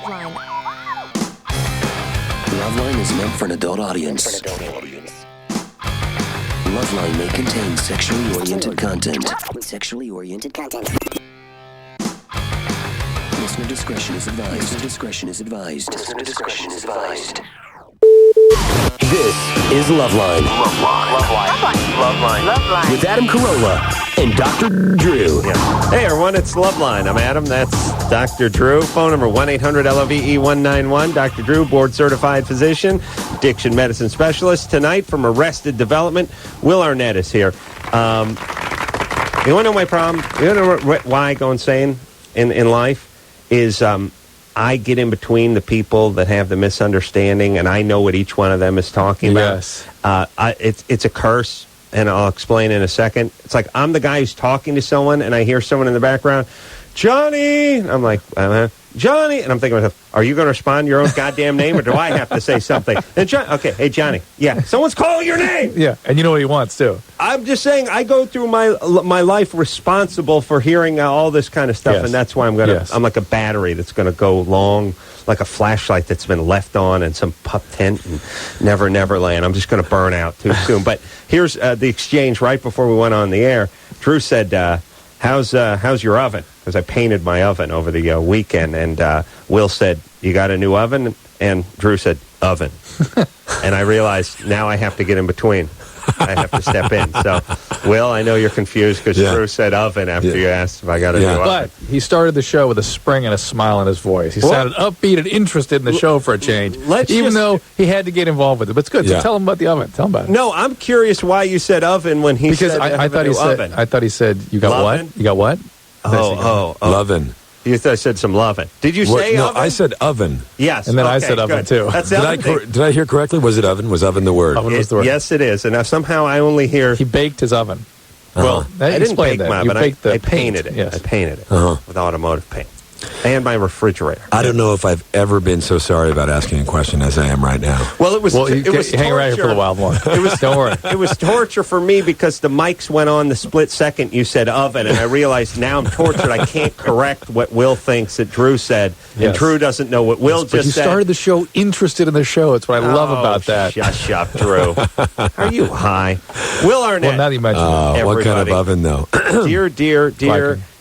LoveLine. LoveLine is meant for an adult audience. LoveLine may contain sexually oriented content. Listener discretion is advised. This is LoveLine. LoveLine. With Adam Carolla and Dr. Drew. Yeah. Hey, everyone, it's LoveLine. I'm Adam. That's Dr. Drew. Phone number 1-800-LOVE-191. Dr. Drew, board-certified physician, addiction medicine specialist. Tonight, from Arrested Development, Will Arnett is here. You want to know my problem? You want to know why I go insane in life? Is I get in between the people that have the misunderstanding, and I know what each one of them is talking about. Yes. It's a curse, and I'll explain in a second. It's like I'm the guy who's talking to someone, and I hear someone in the background, Johnny! I'm like, Johnny! And I'm thinking to myself, are you going to respond your own goddamn name, or do I have to say something? And okay, hey, Johnny. Yeah, someone's calling your name! Yeah, and you know what he wants, too. I'm just saying, I go through my life responsible for hearing all this kind of stuff, Yes. and that's why I'm like a battery that's going to go long, like a flashlight that's been left on in some pup tent in Neverland. I'm just going to burn out too soon. But here's the exchange right before we went on the air. Drew said, how's your oven? Because I painted my oven over the weekend, and Will said, you got a new oven? And Drew said, oven. And I realized now I have to get in between. I have to step in. So, Will, I know you're confused because Drew said oven after you asked if I got a new oven. But he started the show with a spring and a smile on his voice. He sounded upbeat and interested in the show for a change, even though he had to get involved with it. But it's good. So tell him about the oven. Tell him about it. No, I'm curious why you said oven when he said I thought he said oven. I thought he said you got Lovin'? what? You got what? Lovin'. You thought I said some lovin'. Did you say No, oven? I said oven. Yes. And then I okay, said oven, good. too. That's Did I hear correctly? Was it oven? Was oven the word? Oven was the word. Yes, it is. And now somehow I only hear... He baked his oven. Well, I didn't bake my oven. I painted paint. it. Yes. I painted it with automotive paint. And my refrigerator. I don't know if I've ever been so sorry about asking a question as I am right now. Well, it was hang around here for a while more. Don't worry. It was torture for me because the mics went on the split second you said oven, and I realized now I'm tortured. I can't correct what Will thinks that Drew said, and Drew doesn't know what Will just said. You started the show interested in the show. It's what I love about that. Shush up, Drew. Are you high? Will Arnett. Well, now that you mentioned it. What kind of oven, though?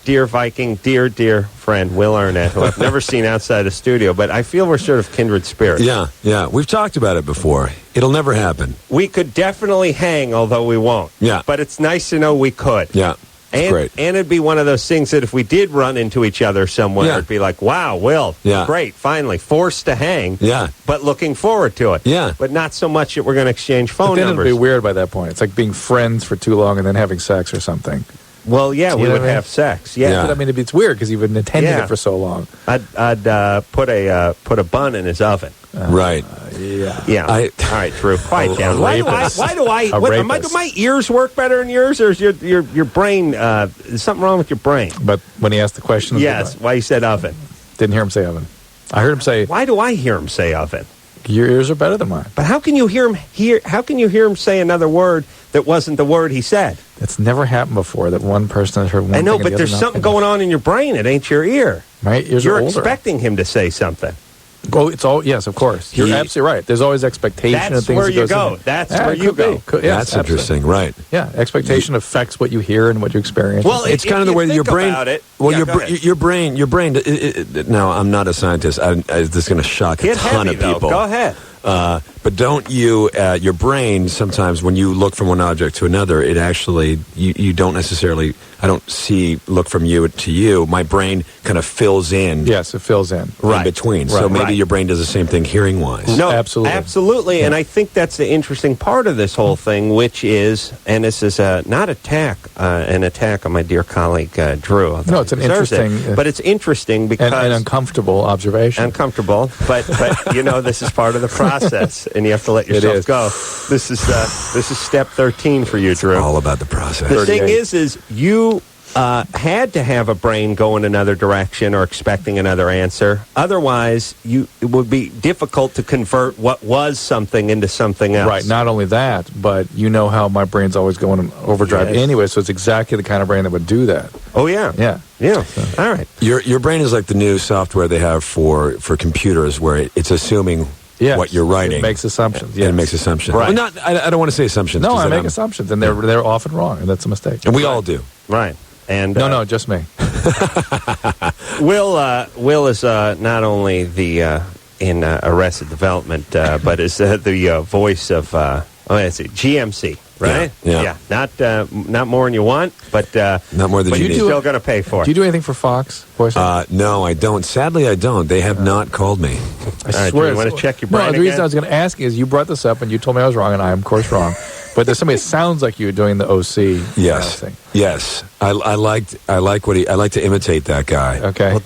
Dear Viking, dear friend, Will Arnett, who I've never seen outside the studio, but I feel we're sort of kindred spirits. Yeah. We've talked about it before. It'll never happen. We could definitely hang, although we won't. Yeah. But it's nice to know we could. Yeah. It's great. And it'd be one of those things that if we did run into each other somewhere, it'd be like, wow, Will, great, finally, forced to hang, but looking forward to it. Yeah. But not so much that we're going to exchange phone then numbers. It'd be weird by that point. It's like being friends for too long and then having sex or something. Well, yeah, we would have sex. Yeah. But I mean, it's weird because you've been attending it for so long. I'd put a bun in his oven. Right. Yeah. All right, Drew, quiet down. Why do my ears work better than yours, or is your brain? Is something wrong with your brain? But when he asked the question, yes, why you said oven? Didn't hear him say oven. I heard him say. Why do I hear him say oven? Your ears are better than mine. But how can you hear him How can you hear him say another word that wasn't the word he said? It's never happened before that one person has heard one thing. I know, and but the there's other something nothing. going on in your brain. It ain't your ear. My ears You're are older. expecting him to say something. Oh, it's all yes, of course. You're absolutely right. There's always expectation of things. That's where you go. That's where you go. That's interesting, right? Yeah, expectation affects what you hear and what you experience. Well, it's kind of the way that your brain. Your brain. Now, I'm not a scientist. This is going to shock a ton of people. Go ahead. But don't you, your brain, sometimes when you look from one object to another, it actually, you don't necessarily, I don't look from you to you. My brain kind of fills in. Yes, it fills in. In between. So maybe your brain does the same thing hearing-wise. No, absolutely. And I think that's the interesting part of this whole thing, which is, and this is not an attack on my dear colleague, Drew. No, it's an interesting. But it's interesting because... An uncomfortable observation. Uncomfortable, but this is part of the process, and you have to let yourself go. This is step 13 for you, Drew. All about the process. The thing is you had to have a brain go in another direction or expecting another answer. Otherwise, it would be difficult to convert what was something into something else. Right. Not only that, but you know how my brain's always going in overdrive anyway, so it's exactly the kind of brain that would do that. Oh, yeah. Yeah. Yeah. All right. Your brain is like the new software they have for computers where it's assuming what you're writing. It makes assumptions. Yeah, it makes assumptions. Right. Well, I don't want to say assumptions. No, I make assumptions, and they're often wrong, and that's a mistake. And we all do. Right. And no, just me. Will is not only the in Arrested Development, but is the voice of GMC, right? Yeah. Not more than you want, but not more than but you you're need. still going to pay for it. Do you do anything for Fox? No, I don't. Sadly, I don't. They have not called me. I swear. You want to check your brain? No, the reason I was going to ask is you brought this up and you told me I was wrong, and I am, of course, wrong. But there's somebody that sounds like you doing the OC. Yes, thing. yes. I like to imitate that guy. Okay, well,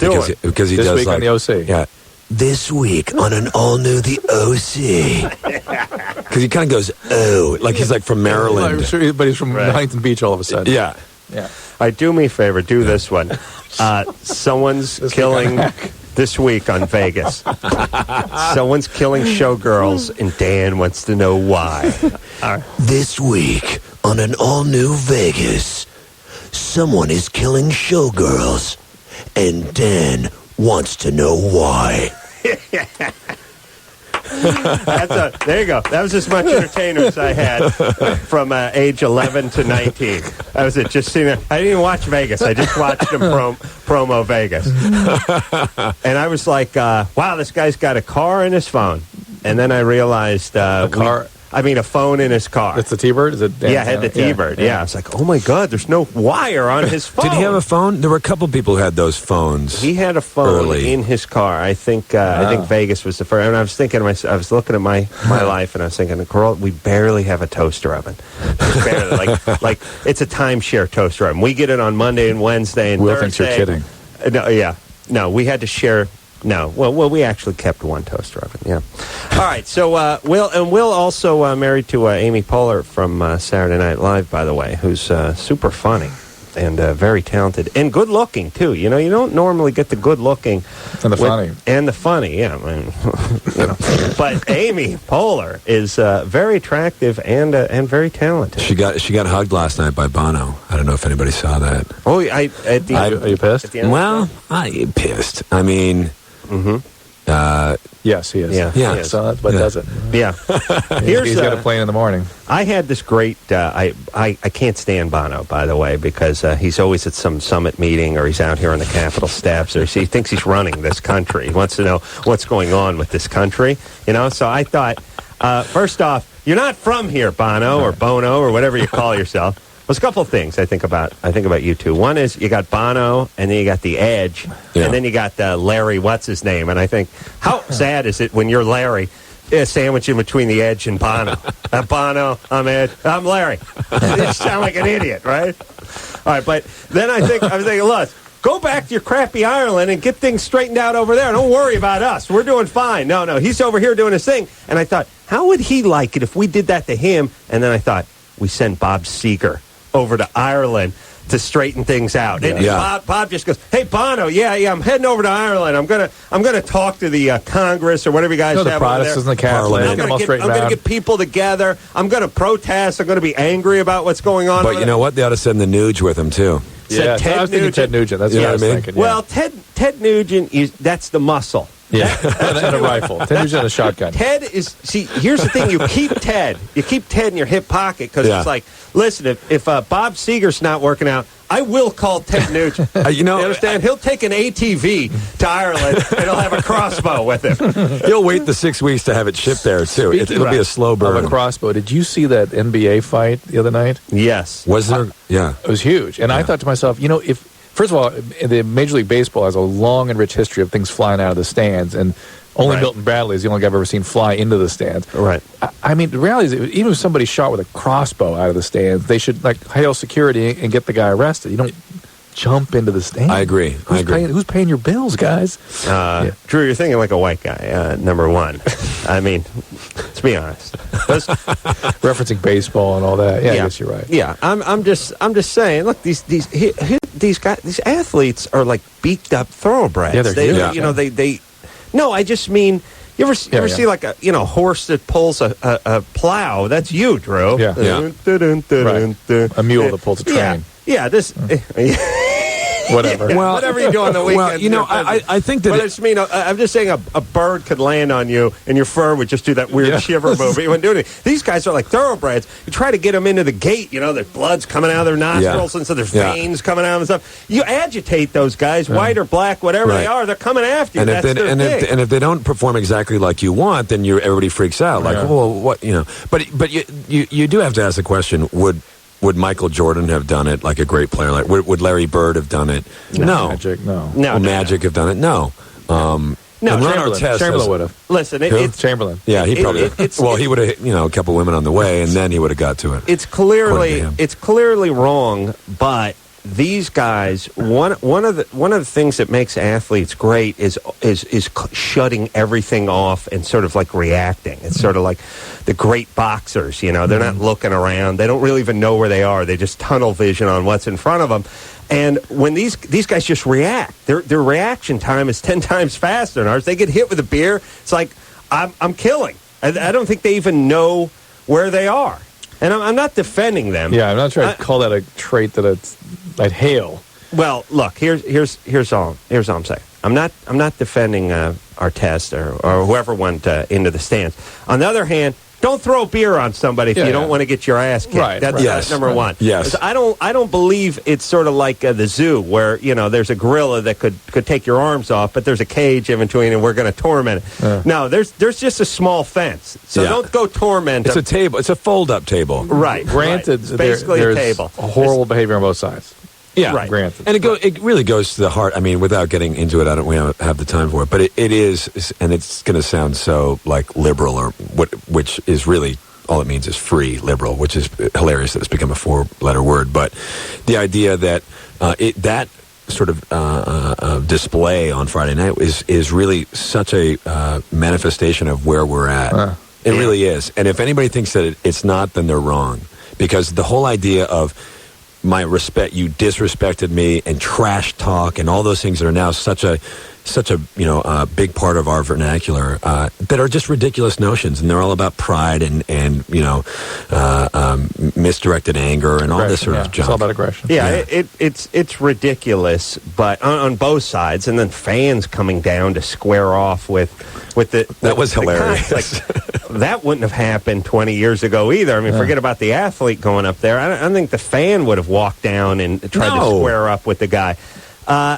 because he this does week on the OC. Yeah. This week on an all-new The OC. Because he kind of goes, oh, like he's like from Maryland. I'm sure, but he's from Huntington Beach all of a sudden. Yeah. Yeah. All right, do me a favor. Do this one. Someone's killing this week on Vegas. Someone's killing showgirls, and Dan wants to know why. This week on an all-new Vegas, someone is killing showgirls, and Dan wants to know why. There you go. That was as much entertainment as I had from age 11 to 19. That was it. Just seeing it. I didn't even watch Vegas. I just watched him promo Vegas. And I was like, wow, this guy's got a car in his phone. And then I realized... a phone in his car. That's the T-Bird? Is it? Yeah, I had the T-Bird. Yeah. I was like, oh my God, there's no wire on his phone. Did he have a phone? There were a couple people who had those phones. He had a phone early. in his car. I think Vegas was the first. And I was thinking, I was looking at my life, and I was thinking, girl, we barely have a toaster oven. Just barely. like it's a timeshare toaster oven. We get it on Monday and Wednesday and Will Thursday. thinks you're kidding. No, we had to share. No, well, we actually kept one toaster oven. Yeah. All right. So Will also married to Amy Poehler from Saturday Night Live, by the way, who's super funny and very talented and good looking too. You know, you don't normally get the good looking and the funny and the funny. Yeah, I mean, But Amy Poehler is very attractive and very talented. She got hugged last night by Bono. I don't know if anybody saw that. Oh, are you pissed? Well, I ain't pissed. I mean. Mm-hmm. Yes, he is. Yeah. So that's what does it. Yeah. He's got a plane in the morning. I had this great. I can't stand Bono, by the way, because he's always at some summit meeting or he's out here on the Capitol steps or he thinks he's running this country. He wants to know what's going on with this country. You know. So I thought, first off, you're not from here, Bono or Bono or whatever you call yourself. There's a couple of things I think about you two. One is you got Bono, and then you got The Edge, and then you got Larry, what's his name? And I think, how sad is it when you're Larry, sandwiched in between The Edge and Bono? I'm Bono, I'm Edge, I'm Larry. You sound like an idiot, right? All right, but then I was thinking, look, go back to your crappy Ireland and get things straightened out over there. Don't worry about us. We're doing fine. No, he's over here doing his thing. And I thought, how would he like it if we did that to him? And then I thought, we send Bob Seger over to Ireland to straighten things out. And Bob just goes, "Hey Bono, I'm heading over to Ireland. I'm gonna talk to the Congress or whatever you guys have the Protestants and the Catholics. I'm gonna get people together. I'm gonna protest. I'm gonna be angry about what's going on." But you know what? They ought to send the Nuge with him too. Yeah, I was thinking Ted Nugent. That's what I was thinking. Yeah. Well, Ted Nugent that's the muscle. Yeah, and a rifle. Ted Nugent and a shotgun. Ted is, here's the thing. You keep Ted in your hip pocket because it's like, listen, if Bob Seger's not working out, I will call Ted Nugent. You understand? He'll take an ATV to Ireland and he'll have a crossbow with him. He'll wait the 6 weeks to have it shipped there, too. It'll be a slow burn. Of a crossbow. Did you see that NBA fight the other night? Yes. Was there? Yeah. It was huge. And I thought to myself, first of all, the Major League Baseball has a long and rich history of things flying out of the stands, and only Milton Bradley is the only guy I've ever seen fly into the stands. Right. I mean, the reality is, even if somebody shot with a crossbow out of the stands, they should hail security and get the guy arrested. You don't jump into the stands. I agree. Who's paying your bills, guys? Drew, you're thinking like a white guy. Number one. I mean, let's be honest. Referencing baseball and all that. Yeah, I guess you're right. Yeah, I'm just saying. Look, these these athletes are like beaked up thoroughbreds. Yeah, they're huge. You know, they. No, I just mean. You ever see like a horse that pulls a plow? That's you, Drew. Yeah. Right. A mule that pulls a train. Yeah. This. Whatever. Well, whatever you do on the weekend. Well, I think that. I'm just saying a bird could land on you and your fur would just do that weird shiver movie. You wouldn't do anything. These guys are like thoroughbreds. You try to get them into the gate, their blood's coming out of their nostrils and so there's veins coming out and stuff. You agitate those guys, white or black, whatever they are, they're coming after you. And if they don't perform exactly like you want, then everybody freaks out. Like, well, what, But you do have to ask the question, would Michael Jordan have done it like a great player? Like, would Larry Bird have done it? No. Magic, no. Would Magic have done it? No. Chamberlain would have. Listen, Chamberlain. Yeah, he probably. He would have, a couple women on the way, and then he would have got to it. It's clearly wrong, but these guys, one of the things that makes athletes great is shutting everything off and sort of like reacting. It's sort of like the great boxers. They're not looking around. They don't really even know where they are. They just tunnel vision on what's in front of them. And when these guys just react, their reaction time is 10 times faster than ours. They get hit with a beer. It's like I'm killing. I don't think they even know where they are. And I'm not defending them. Yeah, I'm not trying to call that a trait that I'd hail. Well, look, here's all I'm saying. I'm not defending Artest or whoever went into the stands. On the other hand, don't throw beer on somebody if you don't want to get your ass kicked. Right, that's number one. Yes. I don't believe it's sort of like the zoo where there's a gorilla that could take your arms off, but there's a cage in between and we're going to torment it. No, there's just a small fence, so don't go torment. It's a table. It's a fold-up table. Right. Granted, It's basically there's a table. Horrible behavior on both sides. Yeah, right. Granted. And it really goes to the heart. I mean, without getting into it, we don't have the time for it. But it is, and it's going to sound so like liberal which is really. All it means is free liberal, which is hilarious that it's become a 4-letter word. But the idea that that sort of display on Friday night is really such a manifestation of where we're at. It really is. And if anybody thinks that it's not, then they're wrong. Because the whole idea of my respect, you disrespected me, and trash talk, and all those things that are now such a big part of our vernacular that are just ridiculous notions, and they're all about pride and misdirected anger and all this sort of junk. It's all about aggression. Yeah. It's ridiculous, but on both sides, and then fans coming down to square off with that was hilarious. That wouldn't have happened 20 years ago either. I mean, forget about the athlete going up there. I don't think the fan would have walked down and tried to square up with the guy.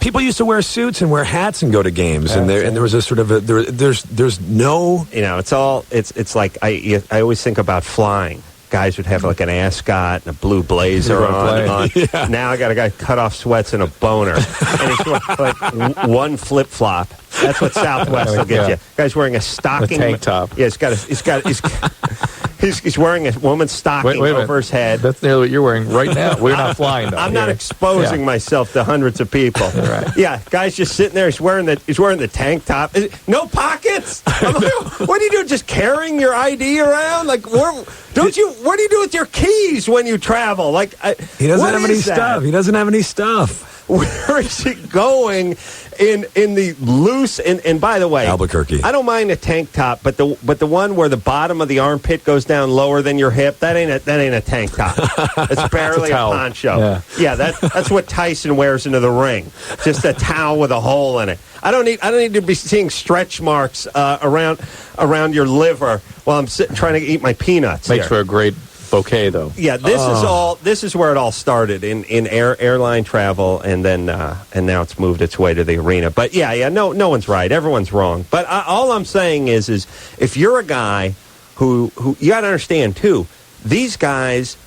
People used to wear suits and wear hats and go to games, and there was a sort of there's no. It's like I always think about flying. Guys would have like an ascot and a blue blazer on. Yeah. Now I got a guy cut off sweats and a boner, and he's wearing like one flip flop. That's what Southwest will get you. Guy's wearing a stocking, a tank top. Yeah, he's wearing a woman's stocking over his head. That's nearly what you're wearing right now. We're not flying, though. I'm not exposing myself to hundreds of people. Right. Yeah, guy's just sitting there. He's wearing the tank top. No pockets. I'm like, what do you do? Just carrying your ID around? Like, what do you do with your keys when you travel? Like, he doesn't have any stuff. He doesn't have any stuff. Where is he going in the loose and by the way, Albuquerque. I don't mind a tank top, but the one where the bottom of the armpit goes down lower than your hip, that ain't a tank top. It's barely a poncho. Yeah, that's what Tyson wears into the ring. Just a towel with a hole in it. I don't need to be seeing stretch marks around your liver while I'm trying to eat my peanuts. Makes for a great bouquet, though. Yeah, this is where it all started in airline travel, and then and now it's moved its way to the arena. But no one's right, everyone's wrong. But all I'm saying is if you're a guy who you got to understand too, these guys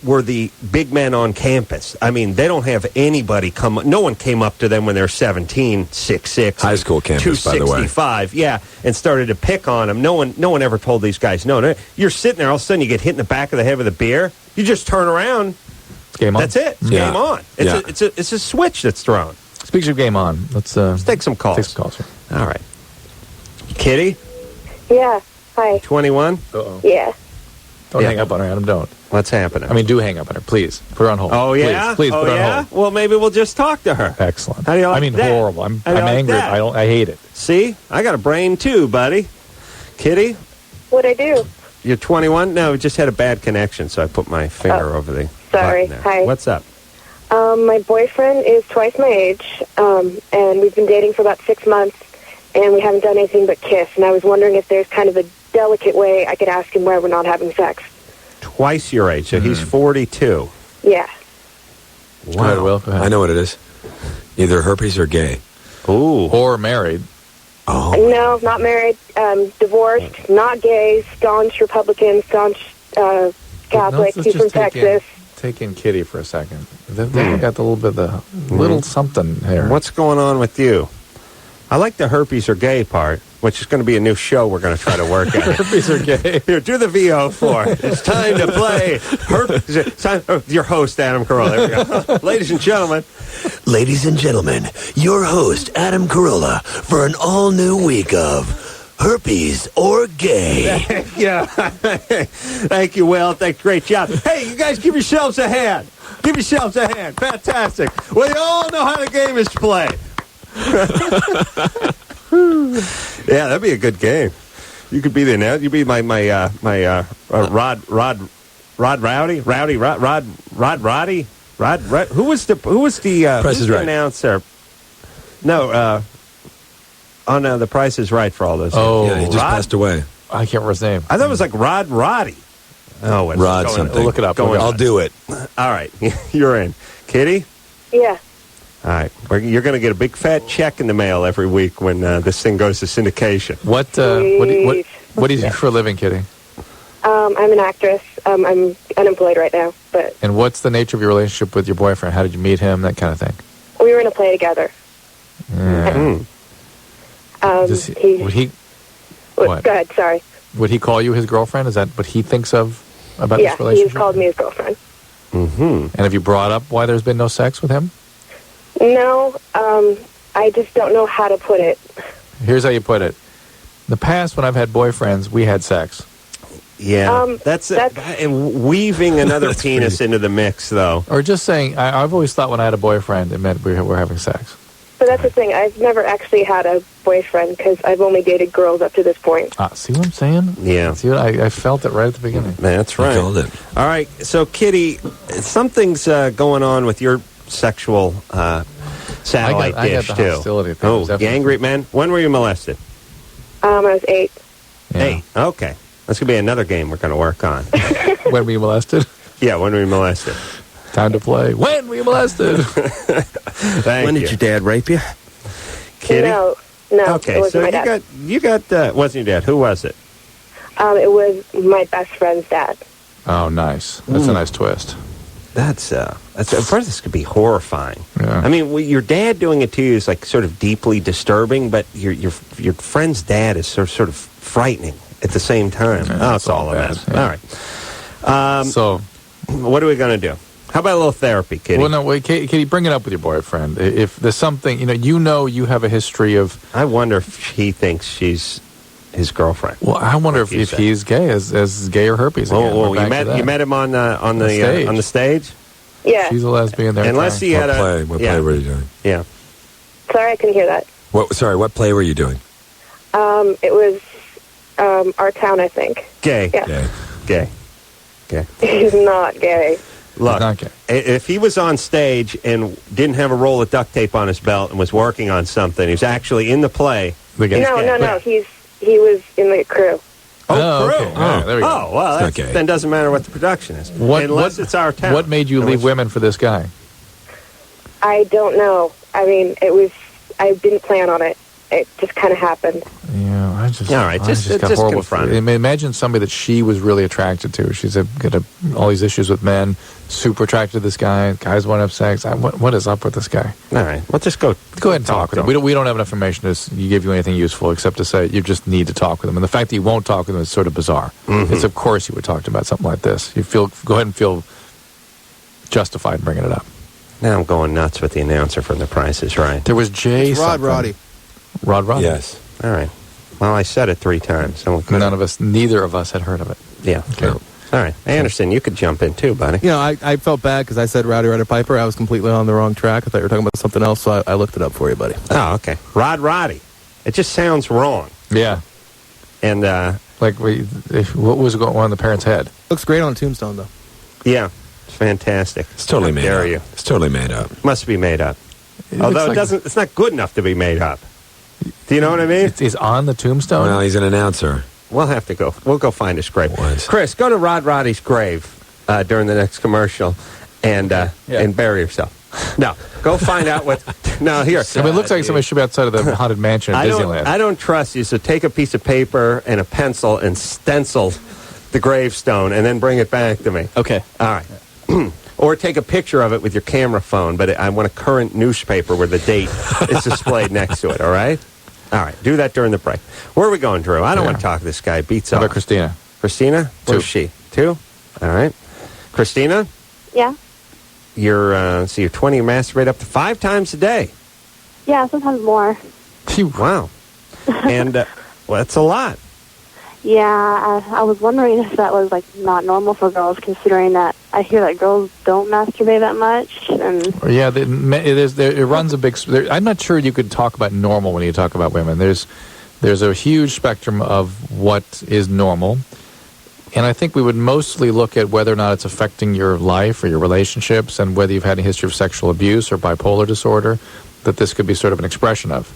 were the big men on campus. I mean, they don't have anybody no one came up to them when they're 17, 6'6", high school campus, by the way. 265, and started to pick on them. No one ever told these guys no. You're sitting there, all of a sudden you get hit in the back of the head with a beer. You just turn around. It's game on. That's it. It's game on. It's a switch that's thrown. Speaking of game on, let's take some calls. Take some calls. All right. Kitty? Yeah. Hi. 21? Uh-oh. Yeah. Don't hang up on her, Adam. Don't. What's happening? I mean, do hang up on her, please. Put her on hold. Oh yeah, please put her on hold. Well, maybe we'll just talk to her. Excellent. How do you like that? Horrible. I'm like angry. that? I hate it. See, I got a brain too, buddy. Kitty, What'd I do? you're 21. No, we just had a bad connection, so I put my finger over the. Sorry. button there. Hi. What's up? My boyfriend is twice my age, and we've been dating for about 6 months, and we haven't done anything but kiss. And I was wondering if there's kind of a delicate way I could ask him why we're not having sex. Twice your age, so he's 42. Yeah. Wow. Go ahead, Will. Go ahead. I know what it is. Either herpes or gay. Ooh. Or married. Oh. No, not married, divorced, not gay, staunch Republican, staunch Catholic. Let's He's from just Texas. take in Kitty for a second. They got a little bit of the little something here. What's going on with you? I like the herpes or gay part, which is going to be a new show we're going to try to work out. Herpes or gay? Here, do the VO for it. It's time to play your host, Adam Carolla. There we go. Ladies and gentlemen. Ladies and gentlemen, your host, Adam Carolla, for an all-new week of Herpes or Gay. Yeah. Thank you, Will. Thanks. Great job. Hey, you guys give yourselves a hand. Give yourselves a hand. Fantastic. We all know how the game is played. Yeah, that'd be a good game. You could be the now. You'd be my Rod Rowdy. Who was the Price is Right announcer? No, The Price is Right for all those. Oh, yeah, he just passed away. I can't remember his name. I thought it was like Roddy. Oh, it's Rod going, something. Look it up. I'll do it. All right, you're in, Kitty. Yeah. All right, you're going to get a big fat check in the mail every week when this thing goes to syndication. What do you do for a living, Kitty? I'm an actress. I'm unemployed right now, but. And what's the nature of your relationship with your boyfriend? How did you meet him? That kind of thing. We were in a play together. Yeah. Would he? What? Go ahead. Sorry. Would he call you his girlfriend? Is that what he thinks of about this Yeah, relationship? he's called me his girlfriend. Mm-hmm. And have you brought up why there's been no sex with him? No, I just don't know how to put it. Here's how you put it. In the past, when I've had boyfriends, we had sex. Yeah, that's and weaving another penis into the mix, though. Or just saying, I've always thought when I had a boyfriend, it meant we were having sex. But that's the thing. I've never actually had a boyfriend because I've only dated girls up to this point. See what I'm saying? Yeah. See what I felt it right at the beginning. That's right. I called it. All right, so Kitty, something's going on with your sexual satellite I got dish the too. hostility thing. Oh, Definitely. you angry man? When were you molested? I was 8. Yeah. Hey, okay. That's going to be another game we're going to work on. When were you molested? Yeah, when were you molested? Time to play. When were you molested? When did your dad rape you? Kitty? No, Okay, it wasn't so my dad. you got wasn't your dad? Who was it? It was my best friend's dad. Oh, nice. That's a nice twist. That's at first this could be horrifying. Yeah. I mean, your dad doing it to you is like sort of deeply disturbing, but your friend's dad is sort of frightening at the same time. Yeah, it's all a bad. mess. Yeah. All right. So, what are we going to do? How about a little therapy, Kitty? well, no, wait, Katie, bring it up with your boyfriend. If there's something, you have a history of. I wonder if he thinks she's his girlfriend. Well, I wonder if he's gay, as gay or herpes. Again. Oh, We're back to that. you met him on the stage. Yeah. Oh. She's a lesbian. There. Unless he had What play were you doing? Yeah. Sorry, I couldn't hear that. What play were you doing? It was Our Town, I think. Gay. Yeah. Gay. He's not gay. Look, not gay. If he was on stage and didn't have a roll of duct tape on his belt and was working on something, he was actually in the play. No. He was in the crew. Oh, crew. Okay. Yeah, there we go. Oh, well, It's not gay. then doesn't matter what the production is. Unless it's Our Town. What made you leave women for this guy? I don't know. I mean, I didn't plan on it. It just kind of happened. Yeah, I just. All right, I just got horrible. confront it. I mean, imagine somebody that she was really attracted to. She's got all these issues with men. Super attracted to this guy. Guys want to have sex. What is up with this guy? All right, well, just go ahead and talk with him. We don't have enough information to give you anything useful except to say you just need to talk with him. And the fact that you won't talk with him is sort of bizarre. Mm-hmm. It's of course you would talk to him about something like this. Go ahead and feel justified in bringing it up. Now I'm going nuts with the announcer from The Price is Right. There was Jay. It's Rod Roddy. Rod Roddy. Yes. All right. Well, I said it 3 times. Neither of us had heard of it. Yeah. Okay. All All right. Anderson, you could jump in too, buddy. You know, I felt bad because I said Rowdy Roddy Piper. I was completely on the wrong track. I thought you were talking about something else, so I looked it up for you, buddy. Oh, okay. Roddy. It just sounds wrong. Yeah. And, what was going on in the parents' head? Looks great on a tombstone, though. Yeah. It's fantastic. It's totally made up. You. It's totally made up. Must be made up. Although it's not good enough to be made up. Do you know what I mean? He's on the tombstone? Well, he's an announcer. We'll have to go. We'll go find his grave. Once. Chris, go to Roddy's grave during the next commercial and bury yourself. No, go find out what. No, here. I mean, it looks like somebody should be outside of the haunted mansion at Disneyland. I don't trust you, so take a piece of paper and a pencil and stencil the gravestone and then bring it back to me. Okay. All right. Or take a picture of it with your camera phone, but I want a current newspaper where the date is displayed next to it, all right? All right, do that during the break. Where are we going, Drew? I don't want to talk to this guy. Beats How off. about Christina? Christina? Where's she? 2? All right. Christina? Yeah? You're 20, you masturbate up to 5 times a day. Yeah, sometimes more. Wow. And, well, that's a lot. Yeah, I was wondering if that was, not normal for girls, considering that I hear that girls don't masturbate that much. And yeah, it runs a big... I'm not sure you could talk about normal when you talk about women. There's a huge spectrum of what is normal, and I think we would mostly look at whether or not it's affecting your life or your relationships, and whether you've had a history of sexual abuse or bipolar disorder, that this could be sort of an expression of.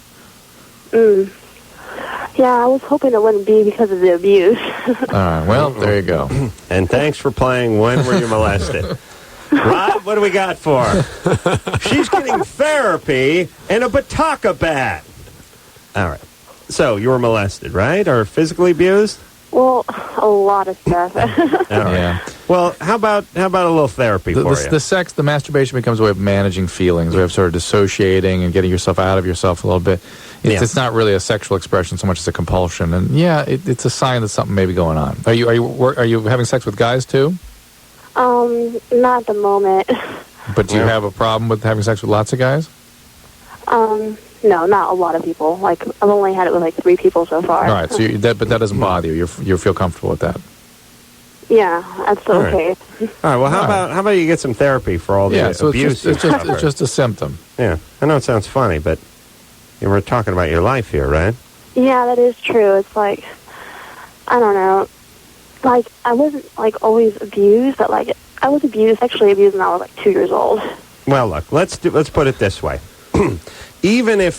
Yeah, I was hoping it wouldn't be because of the abuse. All right, well, there you go. And thanks for playing When Were You Molested? Rob, what do we got for her? She's getting therapy and a Bataka bat. All right. So, you were molested, right? Or physically abused? Well, a lot of stuff. All right. Yeah. Well, how about a little therapy for you? The masturbation becomes a way of managing feelings, a way of sort of dissociating and getting yourself out of yourself a little bit. It's not really a sexual expression so much as a compulsion, and it's a sign that something may be going on. Are you having sex with guys too? Not at the moment. But do you have a problem with having sex with lots of guys? No, not a lot of people. I've only had it with 3 people so far. All right, so but that doesn't bother you. You feel comfortable with that? Yeah, that's okay. All right. Well, how about you get some therapy for all the abuse? It's just a symptom. Yeah, I know it sounds funny, but you were talking about your life here, right? Yeah, that is true. It's I don't know. I wasn't always abused, but I was sexually abused when I was 2 years old. Well, look, let's put it this way. Even if,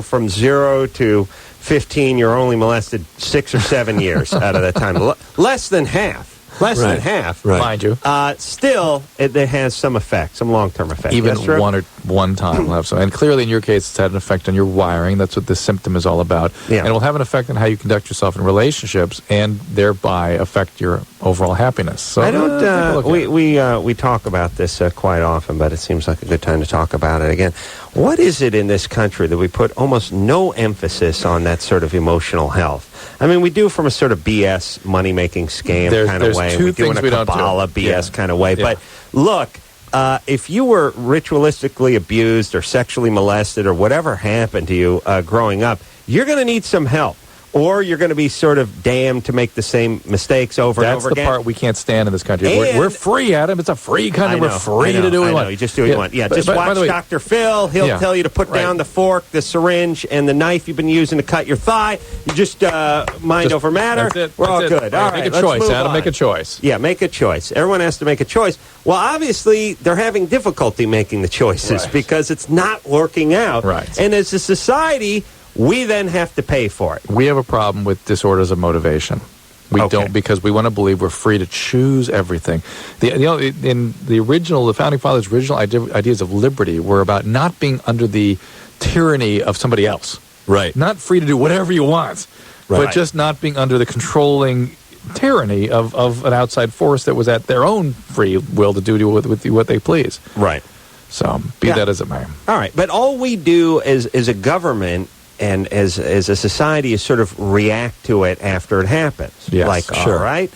from 0 to 15, you're only molested 6 or 7 years out of that time. Less than half. Than half. Right. Mind you. Still, it has some effect, some long-term effect. Even one time will have some. And clearly, in your case, it's had an effect on your wiring. That's what this symptom is all about. Yeah. And it will have an effect on how you conduct yourself in relationships and thereby affect your overall happiness. So I don't... we talk about this quite often, but it seems like a good time to talk about it again. What is it in this country that we put almost no emphasis on that sort of emotional health? I mean, we do from a sort of BS money-making scam kind of way. We do in a Kabbalah BS kind of way. Yeah. But look, if you were ritualistically abused or sexually molested or whatever happened to you growing up, you're going to need some help. Or you're going to be sort of damned to make the same mistakes over and over again. That's the part we can't stand in this country. We're free, Adam. It's a free country. We're free to do what we want. You just do what you want. Yeah, just watch Dr. Phil. He'll tell you to put down the fork, the syringe, and the knife you've been using to cut your thigh. You just mind over matter. That's it. We're all good. All right, make a choice, Adam. Make a choice. Yeah, make a choice. Everyone has to make a choice. Well, obviously, they're having difficulty making the choices because it's not working out. Right. And as a society... we then have to pay for it. We have a problem with disorders of motivation. We don't, because we want to believe we're free to choose everything. In the founding fathers' original ideas of liberty were about not being under the tyranny of somebody else. Right. Not free to do whatever you want, but just not being under the controlling tyranny of an outside force that was at their own free will to do with what they please. Right. So, be that as it may. All right. But all we do as a government and as a society is sort of react to it after it happens. Yes, all right,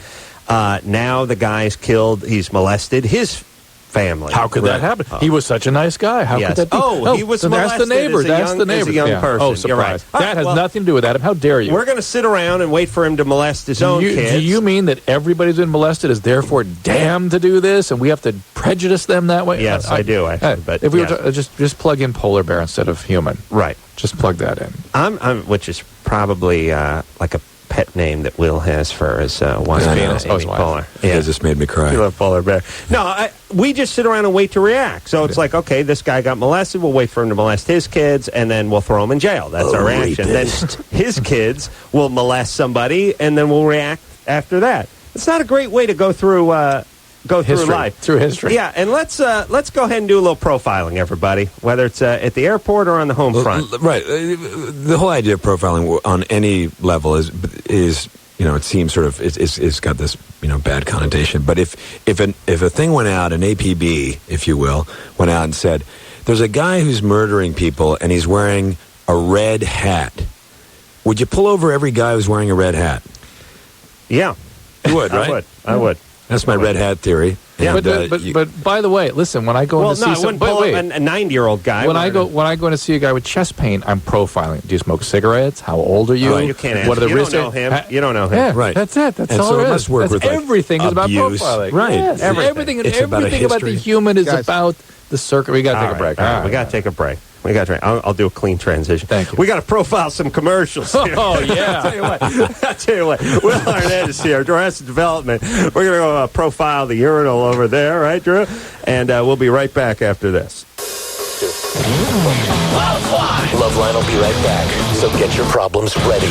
now the guy's killed, he's molested. His family. How could that happen? He was such a nice guy. How Yes. could that be? Oh, he was so that's the molested neighbor. as a That's young- the neighbor. as a young Yeah. person. Oh, You're surprise. right. All That right, has well, nothing to do with Adam. How dare you? We're going to sit around and wait for him to molest his own kids. Do you mean that everybody's been molested is therefore damned to do this, and we have to prejudice them that way? Yes, I do, actually, but if we yes. were to, just plug in polar bear instead of human, Right. just plug that in. Which is probably like a pet name that Will has for his wife, His Amy penis. Oh, his wife. Polar. You guys just made me cry. You love polar bear. No, we just sit around and wait to react. So it's like, okay, this guy got molested. We'll wait for him to molest his kids, and then we'll throw him in jail. That's our reaction. rapist. Then his kids will molest somebody, and then we'll react after that. It's not a great way to go through History. life. Through history. Yeah, and let's go ahead and do a little profiling, everybody, whether it's at the airport or on the home front. Right. The whole idea of profiling on any level is it seems sort of it's got this bad connotation. But if a thing went out, an APB, if you will, went out and said, "There's a guy who's murdering people and he's wearing a red hat," would you pull over every guy who's wearing a red hat? Yeah, You would, right? I would. That's my red hat theory. Yeah. And, But by the way, listen. When I go Well, in to no, I see wouldn't pull wait. a 90-year-old guy. When I go in to see a guy with chest pain, I'm profiling. Do you smoke cigarettes? How old are you? You can't ask. What are the You risks? don't know him. You don't know him. Yeah, Right. That's it. That's And all so it it is. must work That's with, like, everything is about abuse. profiling. Right. Yes. Everything. It's about a Everything about the history. human is Guys. about the circle. We got to take a break. All right. We got to take a break. I'll do a clean transition. Thank you. We got to profile some commercials here. Oh, yeah. I'll tell you what. Will Arnett is here, Arrested Development. We're going to go profile the urinal over there, right, Drew? And we'll be right back after this. LoveLine will be right back, so get your problems ready.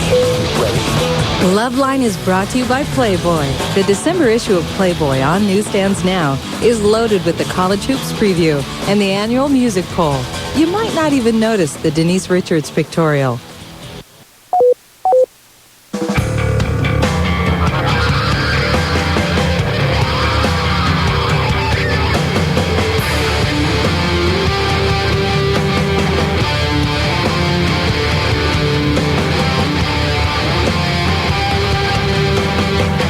LoveLine is brought to you by Playboy. The December issue of Playboy on newsstands now is loaded with the College Hoops preview and the annual music poll. You might not even notice the Denise Richards pictorial.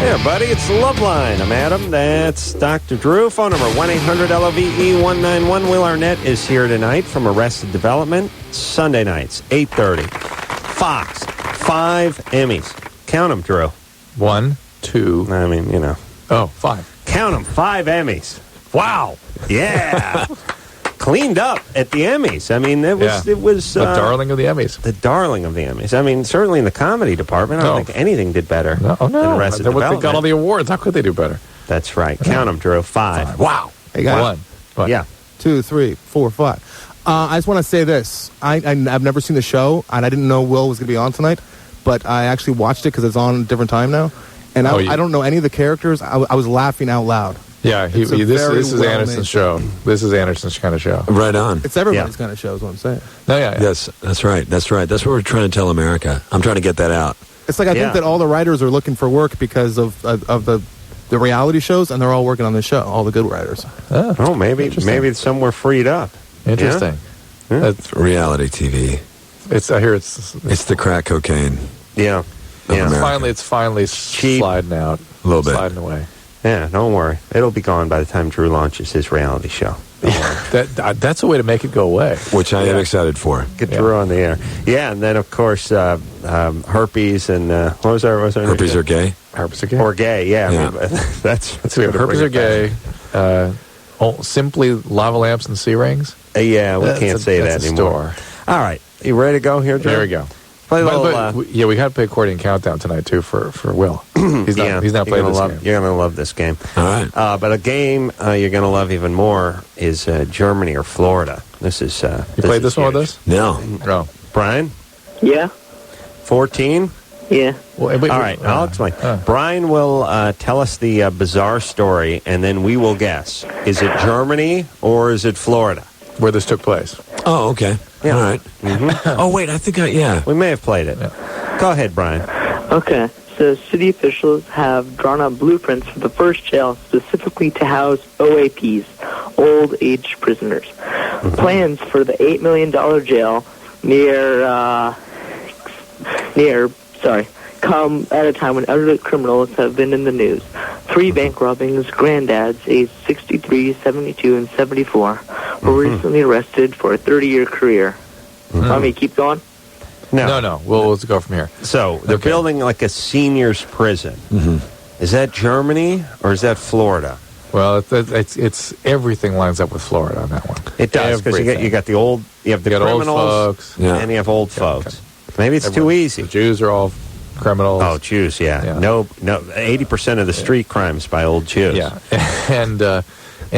Yeah, buddy, it's LoveLine. I'm Adam. That's Dr. Drew. Phone number 1-800-LOVE-191. Will Arnett is here tonight from Arrested Development. Sunday nights, 8:30. Fox, 5 Emmys. Count them, Drew. 1, 2. I mean, 5. count them, 5 Emmys. Wow. Yeah. Cleaned up at the Emmys. I mean, it was the darling of the Emmys. the darling of the Emmys. I mean, certainly in the comedy department, I don't think anything did better No, than Arrested They Development. got all the awards. How could they do better? That's right. Count them, Drew. 5. Wow. Hey, guys. 1. What? Yeah. 2, 3, 4, 5. I just want to say this. I've never seen the show, and I didn't know Will was going to be on tonight, but I actually watched it because it's on a different time now. And I don't know any of the characters. I was laughing out loud. Yeah, It's a this very is well-made Anderson's show. This is Anderson's kind of show. Right on. It's everybody's kind of show is what I'm saying. No, yeah. Yes, that's right. That's right. That's what we're trying to tell America. I'm trying to get that out. It's like I think that all the writers are looking for work because of the reality shows, and they're all working on this show, all the good writers. Oh, maybe some were freed up. Interesting. Yeah? That's, Reality TV. I hear it's It's the crack cocaine. Yeah. America. it's finally Cheap. sliding out. A little bit. Sliding away. Yeah, don't worry. It'll be gone by the time Drew launches his reality show. That's a way to make it go away. Which I am excited for. Get Drew on the air. Yeah, and then, of course, herpes and what was our name? Herpes are gay? Herpes are gay. Or gay, yeah. Yeah. I mean, that's Herpes are gay. Simply lava lamps and C-rings. Yeah, we can't say that that's a anymore. store. All right. You ready to go here, Drew? There we go. Play a little... we got to play accordion countdown tonight too for Will. He's not playing this game. You're going to love this game. All right. But a game you're going to love even more is Germany or Florida. This is You played this one with us? No. No. Brian? Yeah. 14? Yeah. Well, All right, I'll explain. Brian will tell us the bizarre story, and then we will guess. Is it Germany or is it Florida? Where this took place. Oh, okay. Yeah. All right. Oh, wait, I think yeah. We may have played it. Go ahead, Brian. Okay. So city officials have drawn up blueprints for the first jail specifically to house OAPs, old age prisoners. Plans for the $8 million jail come at a time when elderly criminals have been in the news. 3 bank robbings, granddads aged 60 to 73, 72, and 74 were recently arrested for a 30-year career. Want me to keep going? No. We'll go from here. So they're building like a seniors prison. Is that Germany or is that Florida? Well, it's everything lines up with Florida on that one. It does, because you got the old, you have the criminals, old folks, and you have old folks. Maybe it's too easy. The Jews are all criminals. Oh, Jews, yeah. No, 80% of the street crimes by old Jews. Yeah, and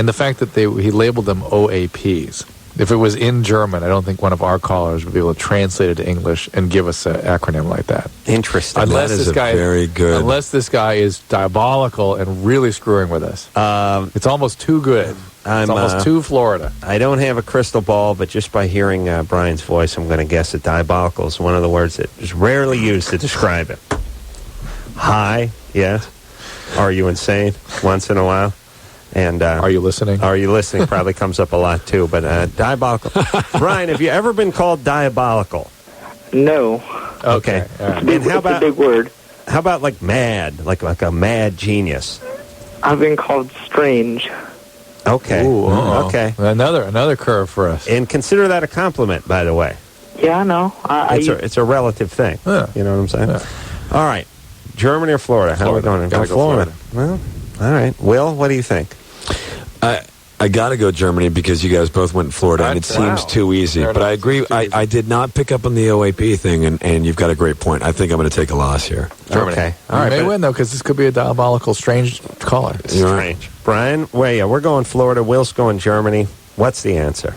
the fact that he labeled them OAPs. If it was in German, I don't think one of our callers would be able to translate it to English and give us an acronym like that. Interesting. Unless that is very good. Unless this guy is diabolical and really screwing with us. It's almost too good. It's almost too Florida. I don't have a crystal ball, but just by hearing Brian's voice, I'm going to guess that diabolical is one of the words that is rarely used to describe it. High, yes. Are you insane? Once in a while. And are you listening? Are you listening? Probably comes up a lot too. But diabolical. Brian, have you ever been called diabolical? No. Okay. And how about a big word? How about like mad, like a mad genius? I've been called strange. Okay. Ooh, okay. Another curve for us. And consider that a compliment, by the way. Yeah, I know. It's a relative thing. Yeah. You know what I'm saying? Yeah. All right. Germany or Florida? How are we going? Gotta go Florida. Well, all right. Will, what do you think? I got to go Germany because you guys both went Florida, and it seems too easy. But I agree. I did not pick up on the OAP thing, and you've got a great point. I think I'm going to take a loss here. Germany. Okay. All right. You may win, though, because this could be a diabolical, strange caller. Strange. Brian, we're going Florida. Will's going Germany. What's the answer?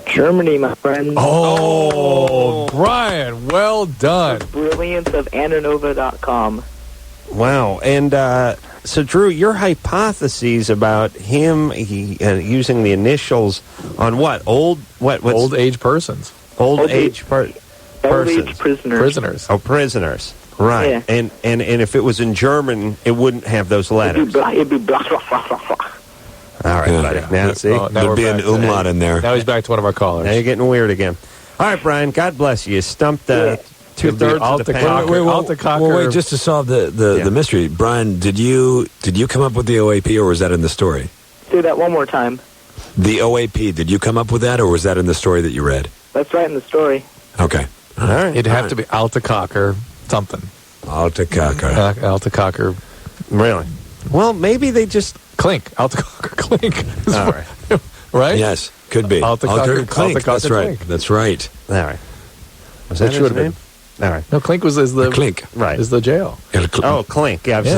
Germany, my friend. Oh, Brian, well done. The brilliance of Ananova.com. Wow. And so, Drew, your hypotheses about him using the initials on what? Old age persons. Old age persons. Old age prisoners. Oh, prisoners. Right. Yeah. And if it was in German, it wouldn't have those letters. It'd be blah, blah, blah, blah, blah. All right, buddy. Now, see? There'd be an umlaut in there. Now he's back to one of our callers. Now you're getting weird again. All right, Brian, God bless you. You stumped two-thirds of the panel. Wait, just to solve the mystery. Brian, did you come up with the OAP, or was that in the story? Say that one more time. The OAP, did you come up with that, or was that in the story that you read? That's right in the story. Okay. All right. It'd have to be Altacocker something. Altacocker. Altacocker. Really? Well, maybe they just... Clink. Altacocker Clink. All right. Right? Yes, could be. Altacocker Clink. That's right. Clink. That's right. All right. Was that should his name? All right. No, Clink is the Clink. Right. Is the jail. Oh, Clink. Yeah, I was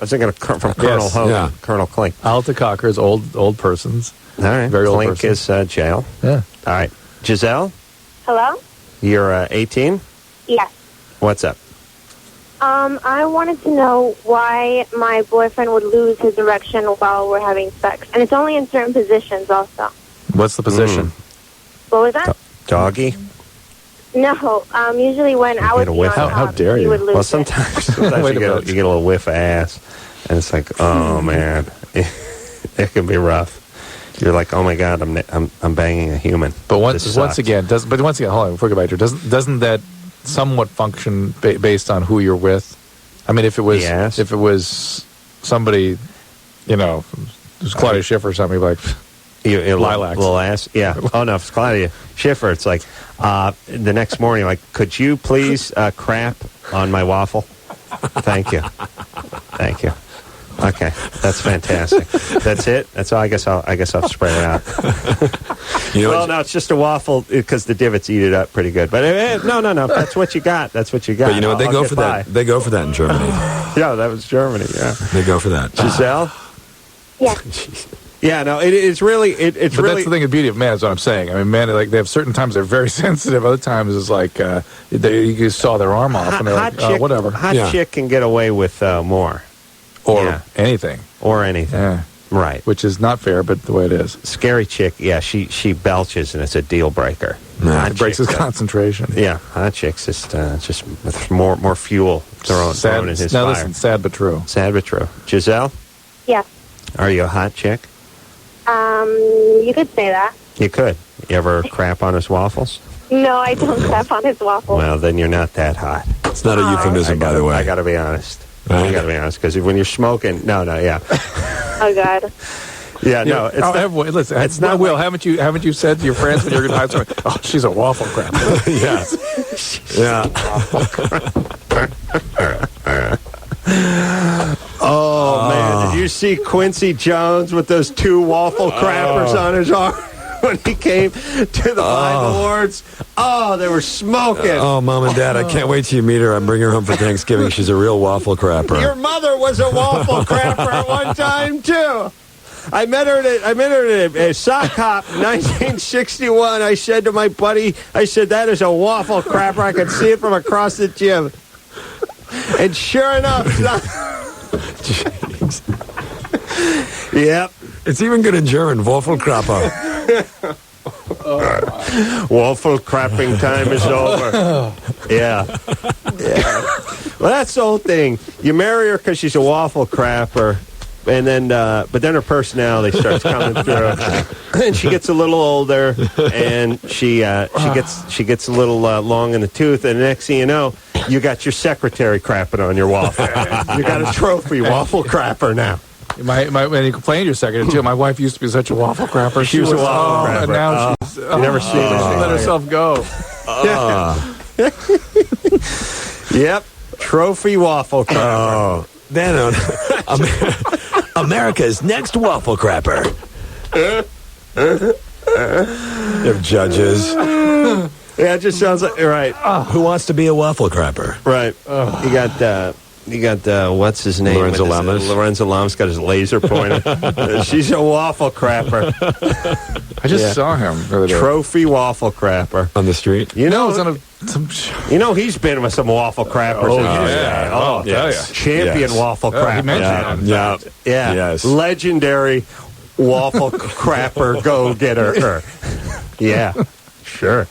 thinking of from Colonel Hogan. Yeah. Colonel Clink. Altacocker is old persons. All right. Very old Clink person. is jail. Yeah. All right. Giselle, Hello? you're 18. Yes. What's up? I wanted to know why my boyfriend would lose his erection while we're having sex. And it's only in certain positions also. What's the position? What was that? Doggy? No, usually when I would be on top, how dare he you. would lose Well, it. sometimes Wait you a minute. get a little whiff of ass, and it's like, oh man, it can be rough. You're like, oh my god, I'm banging a human. But once again, hold on, before we go back to it, doesn't that somewhat function based on who you're with? I mean, if it was somebody, who's Claudia Schiffer or something, like lilacs, little ass, yeah. Oh no, if it's Claudia Schiffer, it's like the next morning, like, could you please crap on my waffle? Thank you. Okay, that's fantastic. That's it. That's all. I guess I'll spread it out. No, it's just a waffle because the divots eat it up pretty good. But no. That's what you got. But you know what? They go for that. They go for that in Germany. Yeah, that was Germany. Yeah, they go for that. Giselle. Yeah. Yeah, no, it's really it's but really. That's the thing. The beauty of men is what I'm saying. I mean, men, like, they have certain times they're very sensitive. Other times it's like you saw their arm off and they're like, whatever. Hot chick can get away with more. Or anything. Yeah. Right. Which is not fair, but the way it is. Scary chick, yeah, she belches and it's a deal breaker. It breaks his concentration. Yeah, hot chick's just with more fuel thrown in his fire. Listen, sad but true. Sad but true. Giselle? Yeah. Are you a hot chick? You could say that. You could. You ever crap on his waffles? No, I don't crap on his waffles. Well, then you're not that hot. It's not a euphemism, by the way. I got to be honest. I got to be honest, because when you're smoking, yeah. Oh, God. Yeah, no, it's not. Listen, it's not. Will, haven't you said to your friends when you're in high school, "Oh, she's a waffle crapper"? Yeah. Oh man, did you see Quincy Jones with those 2 waffle crappers on his arm when he came to the Live Awards? Oh, they were smoking. Oh, Mom and Dad, I can't wait till you meet her. I bring her home for Thanksgiving. She's a real waffle crapper. Your mother was a waffle crapper at one time too. I met her at a sock hop in 1961. I said to my buddy, that is a waffle crapper. I could see it from across the gym. And sure enough, yep. It's even good in German, Waffelkrapper. Waffle crapping time is over. Yeah. Well, that's the whole thing. You marry her because she's a waffle crapper, and then, but then her personality starts coming through, and she gets a little older, and she gets a little long in the tooth, and the next thing you know, you got your secretary crapping on your waffle. You got a trophy waffle crapper now. When you complain to your secretary too, my wife used to be such a waffle crapper. She was a waffle crapper. And now she's you never seen it. She let herself go. Yep. Trophy waffle crapper. Oh. Then America's next waffle crapper. They're judges. Yeah, it just sounds like right. Who wants to be a waffle crapper? Right. You got what's his name? Lorenzo Lamas. Lorenzo Lamas got his laser pointer. She's a waffle crapper. I just saw him the other day. Trophy waffle crapper On the street? You know, was on some show. You know he's been with some waffle crappers. Oh, in yeah. his day. Oh, yes. yeah. Champion waffle He crapper. mentioned Yeah. Yeah. Yes. Legendary waffle crapper go-getter. Yeah. Sure.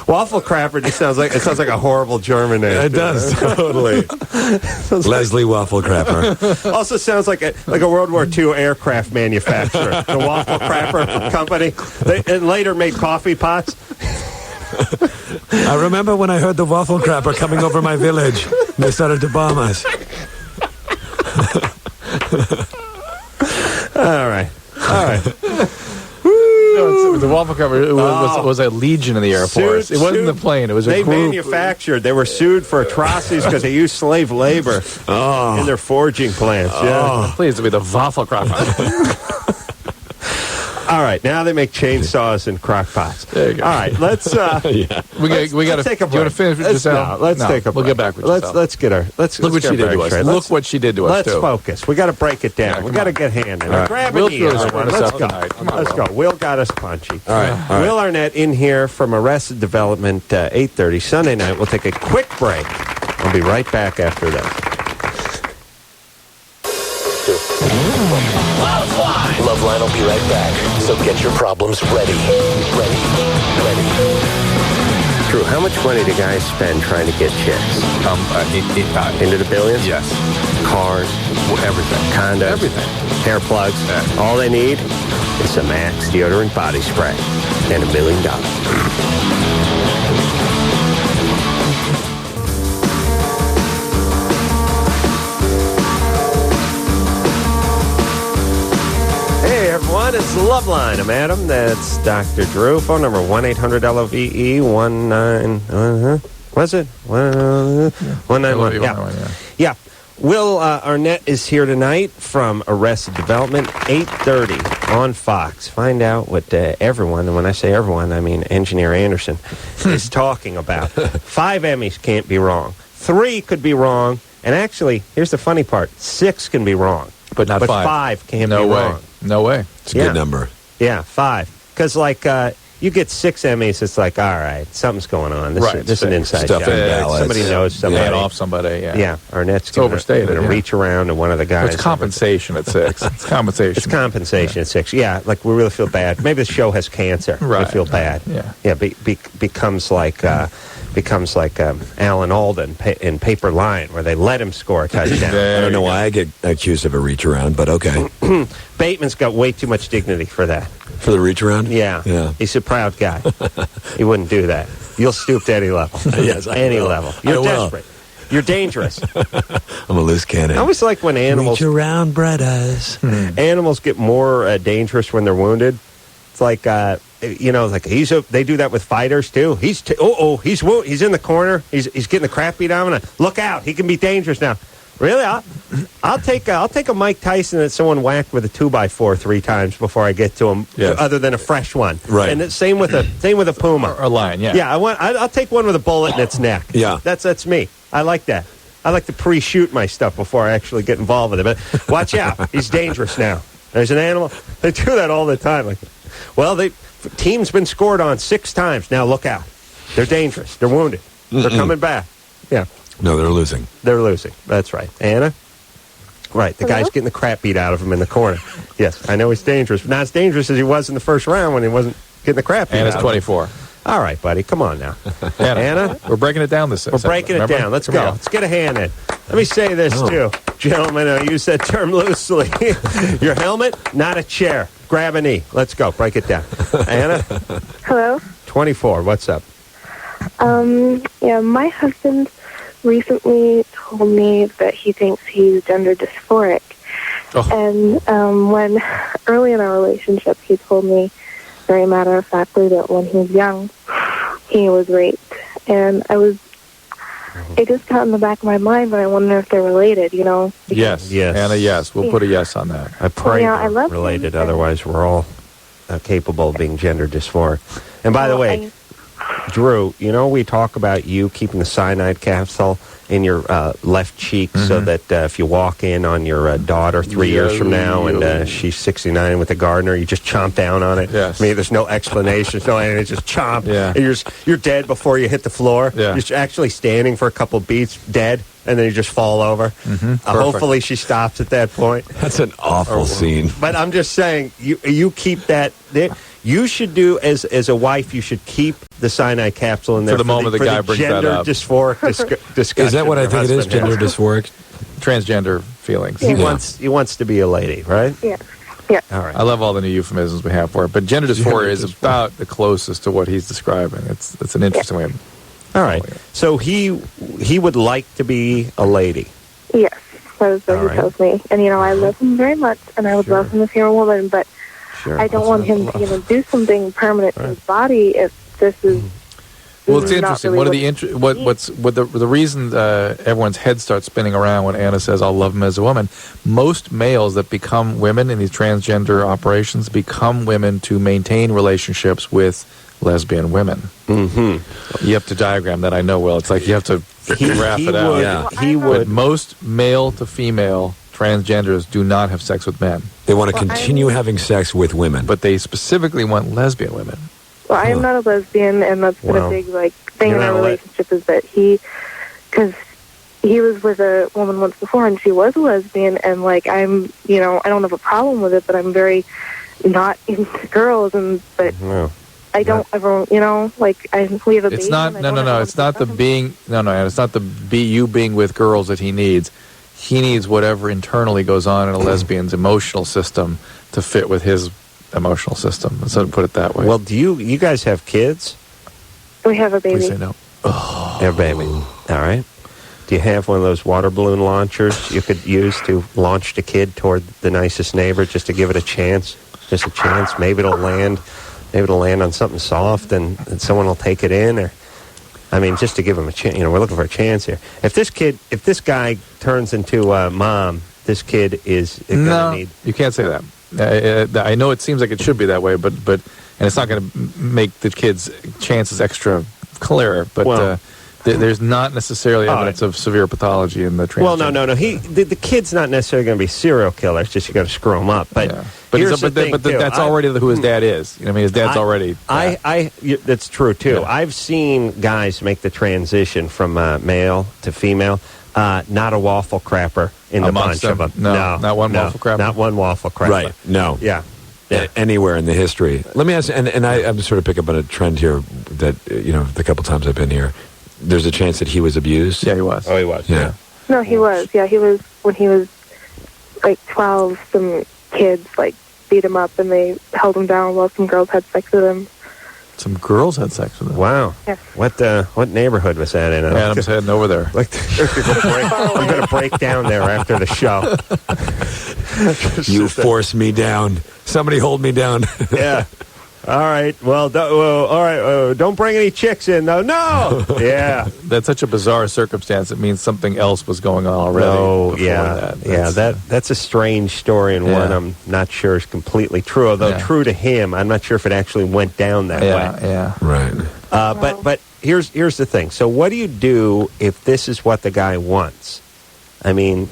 Waffle crapper just sounds like a horrible German name. It does, totally. Leslie Waffle Crapper. Also sounds like a World War II aircraft manufacturer. The Waffle Crapper Company. They later made coffee pots. I remember when I heard the Waffle Crapper coming over my village. They started to bomb us. All right. The waffle crapper was a legion in the Air Force. It wasn't the plane. It was a group. They were sued for atrocities because they used slave labor in their forging plants. Yeah. Please, to be the waffle crapper. All right, now they make chainsaws and crock pots. There you go. All right, let's we got to take a break. Do you want to finish with Giselle? Let's take a break. We'll get back with Giselle. Let's get her. Look what she did to us. Look what she did to us. Let's focus. We got to break it down. We got to get handed. Right. Grab Will a knee. Let's go. Let's go. Will got us punchy. All right. Will Arnett in here from Arrested Development, 8:30 Sunday night. We'll take a quick break. We'll be right back after this. LoveLine will be right back, so get your problems ready. Drew, how much money do guys spend trying to get chicks? Into the billions? Yes. Cars? Everything. Condos? Everything. Hair plugs? Yeah. All they need is some Axe deodorant body spray and $1 million. Hey everyone, it's LoveLine. I'm Adam. That's Dr. Drew. Phone number 1-800-LOVE-19. Was it? 191. Yeah. Will Arnett is here tonight from Arrested Development, 8:30 on Fox. Find out what everyone, and when I say everyone, I mean Engineer Anderson, is talking about. 5 Emmys can't be wrong. 3 could be wrong. And actually, here's the funny part. 6 can be wrong. But not 5. 5 can't be wrong. No way. It's a good number. Yeah, 5. Because, you get 6 Emmys, it's like, all right, something's going on. This is an inside stuff job. in ballots. Somebody knows somebody. Paying off somebody, Yeah, Arnett's going to reach around to one of the guys. It's compensation at 6. It's compensation. It's compensation at 6. Yeah, like we really feel bad. Maybe the show has cancer. Right. We feel bad. Yeah. Becomes like Alan Alden in Paper Lion, where they let him score a touchdown. I don't know why I get accused of a reach around, but okay. Bateman's got way too much dignity for that. For the reach around? Yeah. He's a proud guy. He wouldn't do that. You'll stoop to any level. Yes, I any will. level. You're desperate. You're dangerous. I'm a loose cannon. I always like when animals... Reach around, bright eyes. Animals get more dangerous when they're wounded. It's like, like they do that with fighters, too. He's in the corner. He's getting the crap beat out of him. Look out. He can be dangerous now. Really? I'll take a Mike Tyson that someone whacked with a 2x4 3 times before I get to him. Yes. Other than a fresh one. Right. And same with a puma or a lion. Yeah. Yeah. I'll take one with a bullet in its neck. Yeah. That's me. I like that. I like to pre-shoot my stuff before I actually get involved with it. But watch out. He's dangerous now. There's an animal. They do that all the time. Like, well, team's been scored on 6 times. Now look out. They're dangerous. They're wounded. They're coming back. Yeah. No, they're losing. They're losing. That's right. Anna? Right. The Hello? guy's getting the crap beat out of him in the corner. Yes, I know he's dangerous, but not as dangerous as he was in the first round when he wasn't getting the crap beat out Anna's of him. 24. All right, buddy. Come on now. Anna? We're breaking it down this We're breaking it down. Let's go. Let's get a hand in. Let me say this, too. Gentlemen, I use that term loosely. Your helmet, not a chair. Grab a knee. Let's go. Break it down. Anna? Hello? 24. What's up? My husband recently told me that he thinks he's gender dysphoric. Oh. And when early in our relationship, he told me very matter-of-factly that when he was young, he was raped. And it just got in the back of my mind, but I wonder if they're related, Yes. Anna, yes. We'll put a yes on that. I pray I we're love related. him. Otherwise, we're all capable of being gender dysphoric. And by the way, Drew, we talk about you keeping the cyanide capsule in your left cheek so that if you walk in on your daughter 3 years from now and she's 69 with a gardener, you just chomp down on it. Yes. I mean, there's no explanation. There's no anything. Just chomp. Yeah. And you're dead before you hit the floor. Yeah. You're actually standing for a couple beats, dead, and then you just fall over. Hopefully she stops at that point. That's an awful scene. But I'm just saying, you keep that there. You should do, as a wife, you should keep the cyanide capsule in there For the moment the guy brings that up. gender dysphoric discussion. Is that what I think it is, gender dysphoric? Transgender feelings. He wants to be a lady, right? Yeah. All right. I love all the new euphemisms we have for it, but gender dysphoria is about the closest to what he's describing. It's an interesting way of... All right. So he would like to be a lady. Yes, that is what All he right. tells me. And, I love him very much, and I would love him if he were a woman, but Sure. I don't want him to, do something permanent to his body if this is... Well, it's not interesting. really The reason everyone's head starts spinning around when Anna says, "I'll love him as a woman." Most males that become women in these transgender operations become women to maintain relationships with lesbian women. Mm-hmm. You have to diagram that. I know. Well, it's like you have to graph it out. Yeah. He would. But most male to female transgenders do not have sex with men, They want to continue having sex with women. but they specifically want lesbian women. Well, I am not a lesbian, and that's been a big thing in You're our not a relationship is that because he was with a woman once before, and she was a lesbian, and I don't have a problem with it, but I'm very not into girls, but No. I don't ever, we have a baby. It's not. No. It's not the being. No. It's not the you being with girls that he needs. He needs whatever internally goes on in a lesbian's emotional system to fit with his emotional system. So to put it that way. Well, do you guys have kids? We have a Please baby. say no. You have a baby. All right. Do you have one of those water balloon launchers you could use to launch the kid toward the nicest neighbor just to give it a chance? Just a chance. Maybe it'll land. Maybe it'll land on something soft and someone will take it in. Or, I mean, just to give him a chance. We're looking for a chance here. If this guy turns into a mom, this kid is going to need... You can't say that. I know it seems like it should be that way, but and it's not going to make the kid's chances extra clear. But there's not necessarily evidence of severe pathology in the transgender. Well, no. The kid's not necessarily going to be a serial killer. It's just you got to screw him up. But here's the thing, too. That's already who his dad is. His dad's already. That's true too. Yeah. I've seen guys make the transition from male to female. Not a waffle crapper in the bunch of them. No, not one waffle crapper. Not one waffle crapper. Right. No. Yeah. Anywhere in the history. Let me ask, and I'm sort of picking up on a trend here that, the couple times I've been here, there's a chance that he was abused. Yeah, he was. Oh, he was. Yeah. No, he was. Yeah, he was, when he was 12, some kids beat him up and they held him down while some girls had sex with him. Some girls had sex with him. Wow. Yes. What neighborhood was that in? Adam's heading over there. Like, we're going to break down there after the show. You force me down. Somebody hold me down. Yeah. All right. Well, all right. Don't bring any chicks in, though. No. Yeah. That's such a bizarre circumstance. It means something else was going on already. Oh, before yeah. That. That's a strange story, and one I'm not sure is completely true. Although true to him, I'm not sure if it actually went down that way. Yeah. Right. But here's the thing. So what do you do if this is what the guy wants? I mean,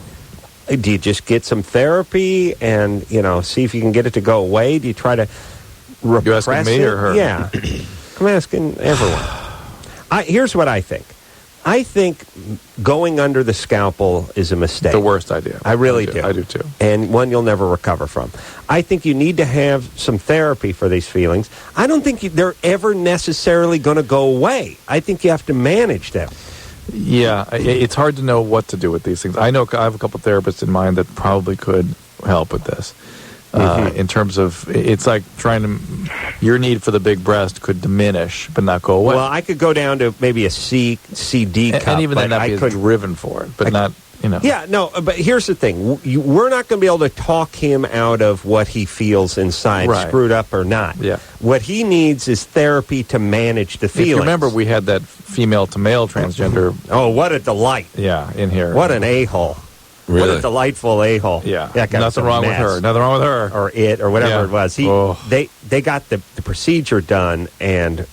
do you just get some therapy and see if you can get it to go away? Do you try to repress You asking me or her? Yeah, I'm asking everyone. Here's what I think. I think going under the scalpel is a mistake. The worst idea. I really do. I do too. And one you'll never recover from. I think you need to have some therapy for these feelings. I don't think they're ever necessarily going to go away. I think you have to manage them. Yeah, it's hard to know what to do with these things. I know I have a couple therapists in mind that probably could help with this. In terms of, it's like your need for the big breast could diminish, but not go away. Well, I could go down to maybe a CD cup. And even then, I be driven for it, but not, Yeah, no, but here's the thing. We're not going to be able to talk him out of what he feels inside, screwed up or not. Yeah. What he needs is therapy to manage the feelings. If you remember, we had that female to male transgender. Oh, what a delight. Yeah, in here. What an a-hole. Really? What a delightful a-hole. Yeah. That guy Nothing wrong with her. Nothing wrong with her. Or it, or whatever it was. They got the procedure done, and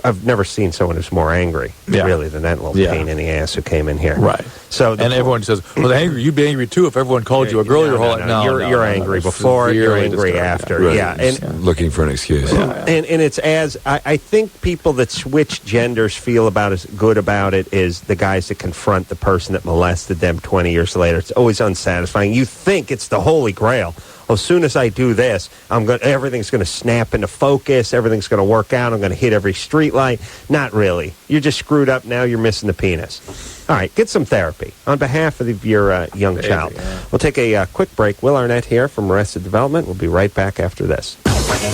I've never seen someone who's more angry, really, than that little pain in the ass who came in here. Right. So and everyone says, well, you'd be angry, too, if everyone called you a girl your whole life. No, you're angry before, you're angry after. Right. Yeah. And looking for an excuse. And it's I think people that switch genders feel about as good about it as the guys that confront the person that molested them 20 years later. It's always unsatisfying. You think it's the holy grail. As soon as I do this, everything's going to snap into focus. Everything's going to work out. I'm going to hit every street light. Not really. You're just screwed up now. You're missing the penis. All right, get some therapy on behalf of your young child. Yeah. We'll take a quick break. Will Arnett here from Arrested Development. We'll be right back after this.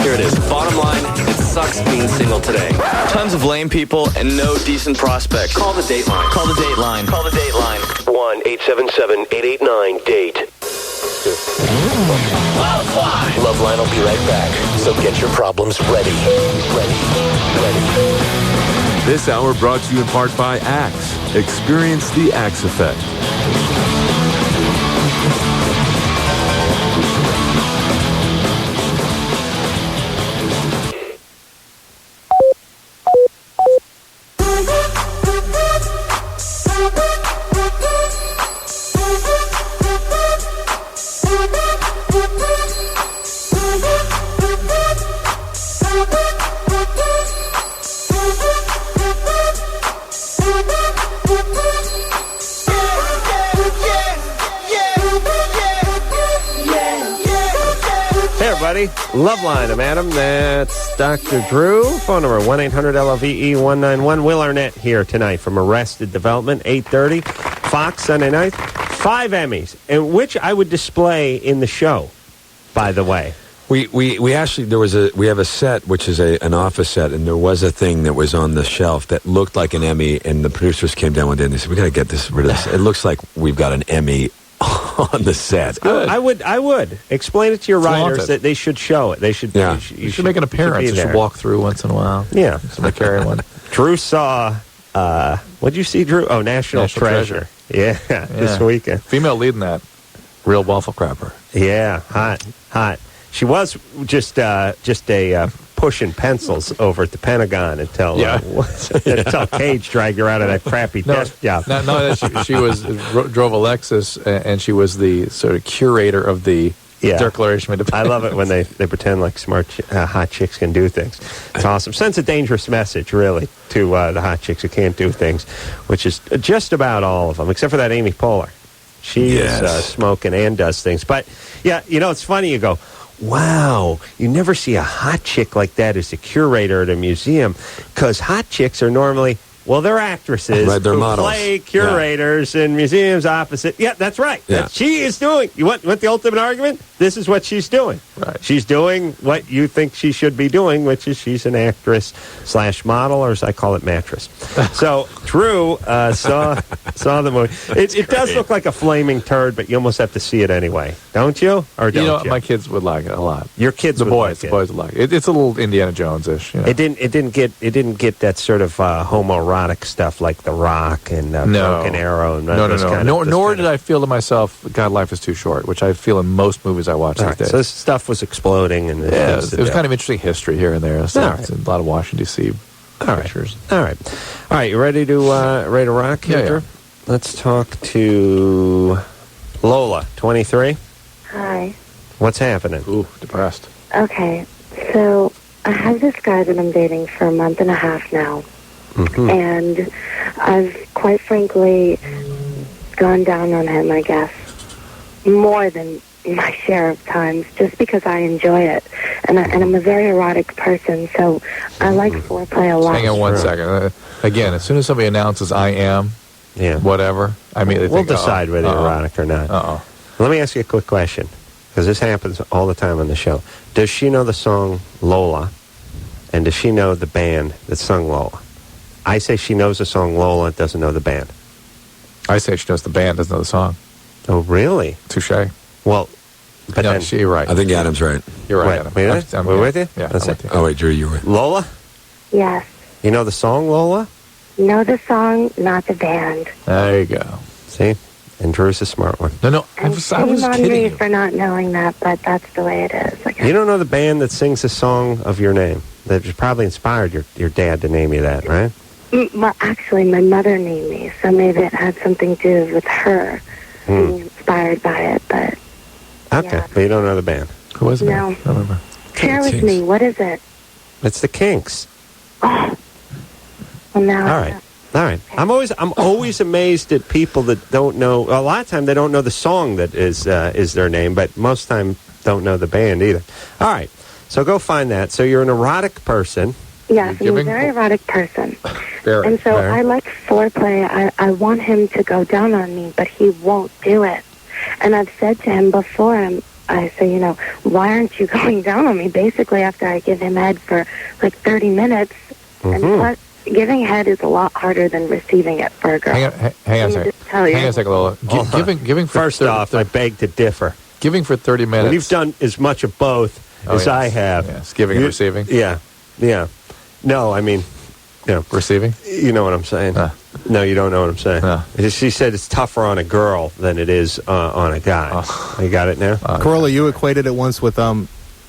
Here it is. Bottom line, it sucks being single today. Tons of lame people and no decent prospects. Call the Dateline. Call the Dateline. Call the Dateline. 1-877-889-DATE. LoveLine will be right back, so get your problems ready. This hour brought to you in part by Axe. Experience the Axe effect. LoveLine, I'm Adam. That's Dr. Drew. Phone number 1-800-LOVE-191. Will Arnett here tonight from Arrested Development, 8:30. Fox, Sunday night. 5 Emmys, and which I would display in the show, by the way. We actually, we have a set, which is an office set, and there was a thing that was on the shelf that looked like an Emmy, and the producers came down one day and they said, we got to get rid of this. It looks like we've got an Emmy on the set. Good. I would explain it to your writers that they should show it. They should. Yeah. You should make an appearance. You should walk through once in a while. Yeah, somebody carry one. Drew saw. What'd you see, Drew? Oh, National Treasure. Yeah, this weekend. Female leading that. Real waffle crapper. Yeah, hot. She was just a pushing pencils over at the Pentagon until Cage dragged her out of that crappy desk job. No, she drove a Lexus, and she was the sort of curator of the Declaration of Independence. I love it when they pretend like smart hot chicks can do things. It's awesome. Sends a dangerous message, really, to the hot chicks who can't do things, which is just about all of them, except for that Amy Poehler. She is smoking and does things. But, yeah, it's funny. You go, wow, you never see a hot chick like that as a curator at a museum, because hot chicks are normally Well, they're actresses Right, they're who models. play curators in museums opposite. Yeah, that's right. Yeah. She is doing. You want the ultimate argument? This is what she's doing. Right. She's doing what you think she should be doing, which is she's an actress / model, or as I call it, mattress. So Drew saw the movie. It does look like a flaming turd, but you almost have to see it anyway, don't you? Or don't you? My kids would like it a lot. Your kids, the would boys, like the boys would like it. It's a little Indiana Jones-ish. You know? It didn't get that sort of homoerotic stuff like The Rock and Broken Arrow. And no. Nor did I feel to myself, God, life is too short, which I feel in most movies I watch these days. So this stuff was exploding, and it was kind of interesting history here and there. So All right. A lot of Washington D.C. pictures. All right. You ready to rock here, Drew? Let's talk to Lola, 23. Hi. What's happening? Ooh, depressed. Okay, so I have this guy that I'm dating for a month and a half now. Mm-hmm. And I've quite frankly gone down on him, I guess, more than my share of times, just because I enjoy it. And I'm a very erotic person, so I like foreplay a lot. Hang on one second. Again, as soon as somebody announces I am, whatever, I mean, we'll decide whether you're erotic or not. Let me ask you a quick question, because this happens all the time on the show. Does she know the song Lola, and does she know the band that sung Lola? I say she knows the song Lola, doesn't know the band. I say she knows the band, doesn't know the song. Oh, really? Touche. Well, but no, then, you're right. I think Adam's right. You're right, Adam. We're with you? Yeah, That's I'm it. with you. Oh, wait, Drew, you were. Lola? Yes. You know the song Lola? Know the song, not the band. There you go. See? And Drew's a smart one. No, I And was shame on kidding me you. for not knowing that, but that's the way it is. Like, You don't know the band that sings the song of your name? That probably inspired your dad to name you that, right? Well, actually, my mother named me, so maybe it had something to do with her being inspired by it, but... Okay, Yeah. but you don't know the band. Who was it? No. I don't remember. Share with me, what is it? It's the Kinks. Oh. Well, now All right. I'm always amazed at people that don't know. A lot of time they don't know the song that is their name, but most time don't know the band either. All right. So go find that. So you're an erotic person. Yes, I'm a giving- very erotic person. Very. And so Very. I like foreplay. I want him to go down on me, but he won't do it. And I've said to him before, I say, why aren't you going down on me? Basically, after I give him head for like 30 minutes. And plus, giving head is a lot harder than receiving it for a girl. Hang on a Let me second. just tell you. Hang on a second, Lola. Giving for First off, I beg to differ. giving for 30 minutes. When you've done as much of both as I have. Yes, giving and receiving. Yeah. No, I mean, Receiving? you know what I'm saying. No, you don't know what I'm saying. She said it's tougher on a girl than it is on a guy. You got it now? Corolla, you equated it once with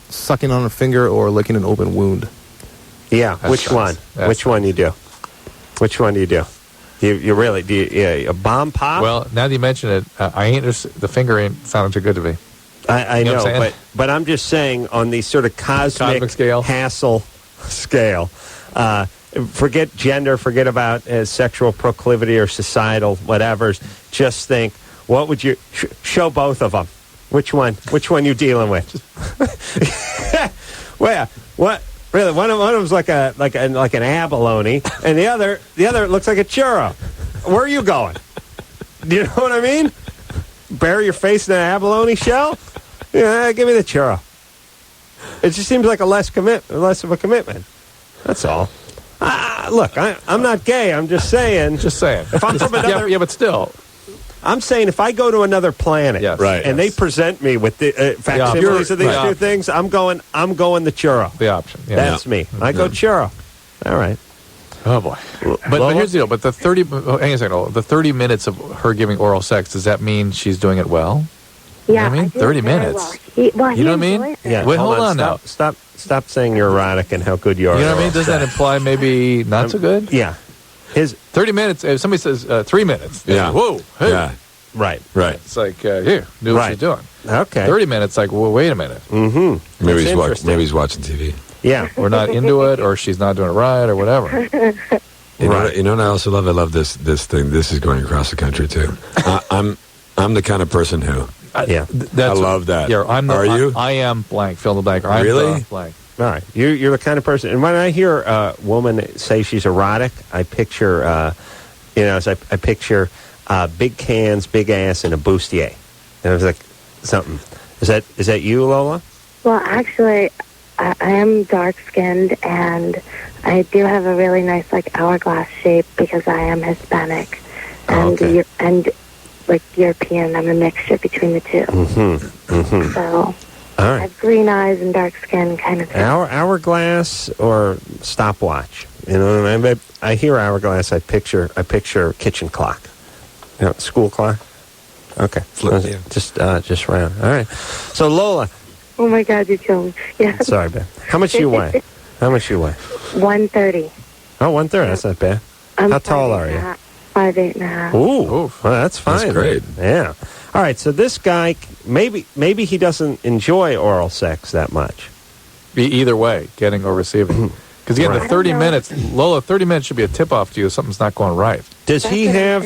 sucking on a finger or licking an open wound. Yeah. That's Which nice. one? That's Which one you do? Which one do you do? You really do? A bomb pop? Well, now that you mention it, the finger ain't sounding too good to me. I You know know, what I'm saying? but I'm just saying on the sort of cosmic scale. hassle scale. Forget gender, forget about sexual proclivity or societal whatevers. Just think, what would you show both of them? Which one you dealing with? Well, what? Really, one of them's like an abalone, and the other looks like a churro. Where are you going? Do you know what I mean? Bury your face in an abalone shell? Yeah, give me the churro. It just seems like less of a commitment. That's all. Look, I'm not gay. I'm just saying. Just saying. If I'm from another, yeah, but still. I'm saying if I go to another planet, Yes. Right. and they present me with the facsimiles of these right. two things, I'm going the churro. The option. Yeah. That's me. I go churro. All right. Oh boy! But here's the deal. But the 30. Hang on a second. The 30 minutes of her giving oral sex, does that mean she's doing it well? Yeah, I mean, do 30 it very minutes. Well. You know what I mean? enjoys it. Yeah. Wait, hold on now. Stop saying you're erotic and how good you are. You know what I mean? Does that imply maybe not so good? Yeah. 30 minutes. If somebody says 3 minutes. Yeah. Whoa. Hey. Yeah. Right. It's like here, do what Right. she's doing. Okay. 30 minutes. Like, well, wait a minute. Mm-hmm. Maybe interesting. he's watching TV. Yeah. We're not into it, or she's not doing it right, or whatever. You know what I also love? I love this thing. This is going across the country too. I'm the kind of person who. Yeah. I love that. Yeah, Are you? I am blank. Fill in the blank. Or I'm Really? the blank. All right. You're the kind of person, and when I hear a woman say she's erotic, I picture, I picture big cans, big ass, and a bustier. And I was like, something. Is that you, Lola? Well, actually, I am dark-skinned, and I do have a really nice, like, hourglass shape because I am Hispanic. And, and like, European. I'm a mixture between the two. So... All right. I have green eyes and dark skin, kind of thing. Hourglass or stopwatch? You know what I mean? I hear hourglass. I picture kitchen clock. You know, school clock. Okay, just round. All right. So Lola. Oh my God, you killed me. Yeah. Sorry, Ben. How much you weigh? 130. Oh, 130. That's not bad. How tall are you? 5'8.5". Ooh, well, that's fine. That's great. Yeah. All right, so this guy, maybe he doesn't enjoy oral sex that much. Be either way, getting or receiving. Because again, the 30 minutes, Lola, 30 minutes should be a tip-off to you if something's not going right. Does he have,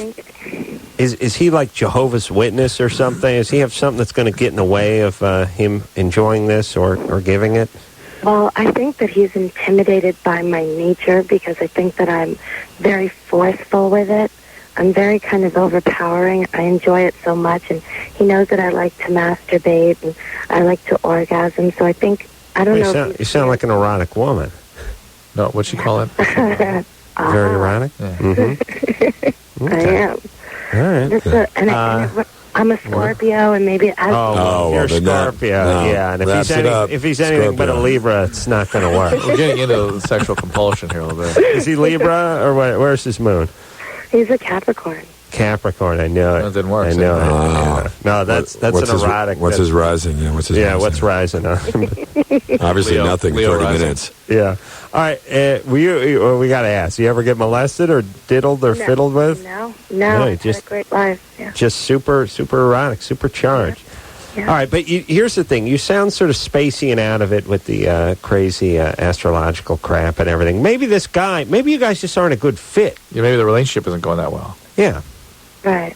is he like Jehovah's Witness or something? Does he have something that's going to get in the way of him enjoying this or giving it? Well, I think that he's intimidated by my nature because I think that I'm very forceful with it. I'm very kind of overpowering. I enjoy it so much, and he knows that I like to masturbate and I like to orgasm. So I think, I don't know. You sound like an erotic woman. No, what'd she call it? Very erotic? Yeah. Mm-hmm. I am. All right. I'm a Scorpio, and maybe you're a Scorpio. Yeah, and if he's anything but a Libra, it's not going to work. We're getting into sexual compulsion here a little bit. Is he Libra, or where's his moon? He's a Capricorn. Capricorn, I knew it. That didn't work. I know it. Yeah. No, that's an erotic. What's his rising? Yeah, what's rising? Obviously nothing. Leo 30 rising. minutes. Yeah. All right. We got to ask. You ever get molested or diddled or fiddled with? No. Just had a great life. Yeah. Just super erotic, super charged. Yeah. All right, but here's the thing. You sound sort of spacey and out of it with the crazy astrological crap and everything. Maybe you guys just aren't a good fit. Yeah, maybe the relationship isn't going that well. Yeah. Right.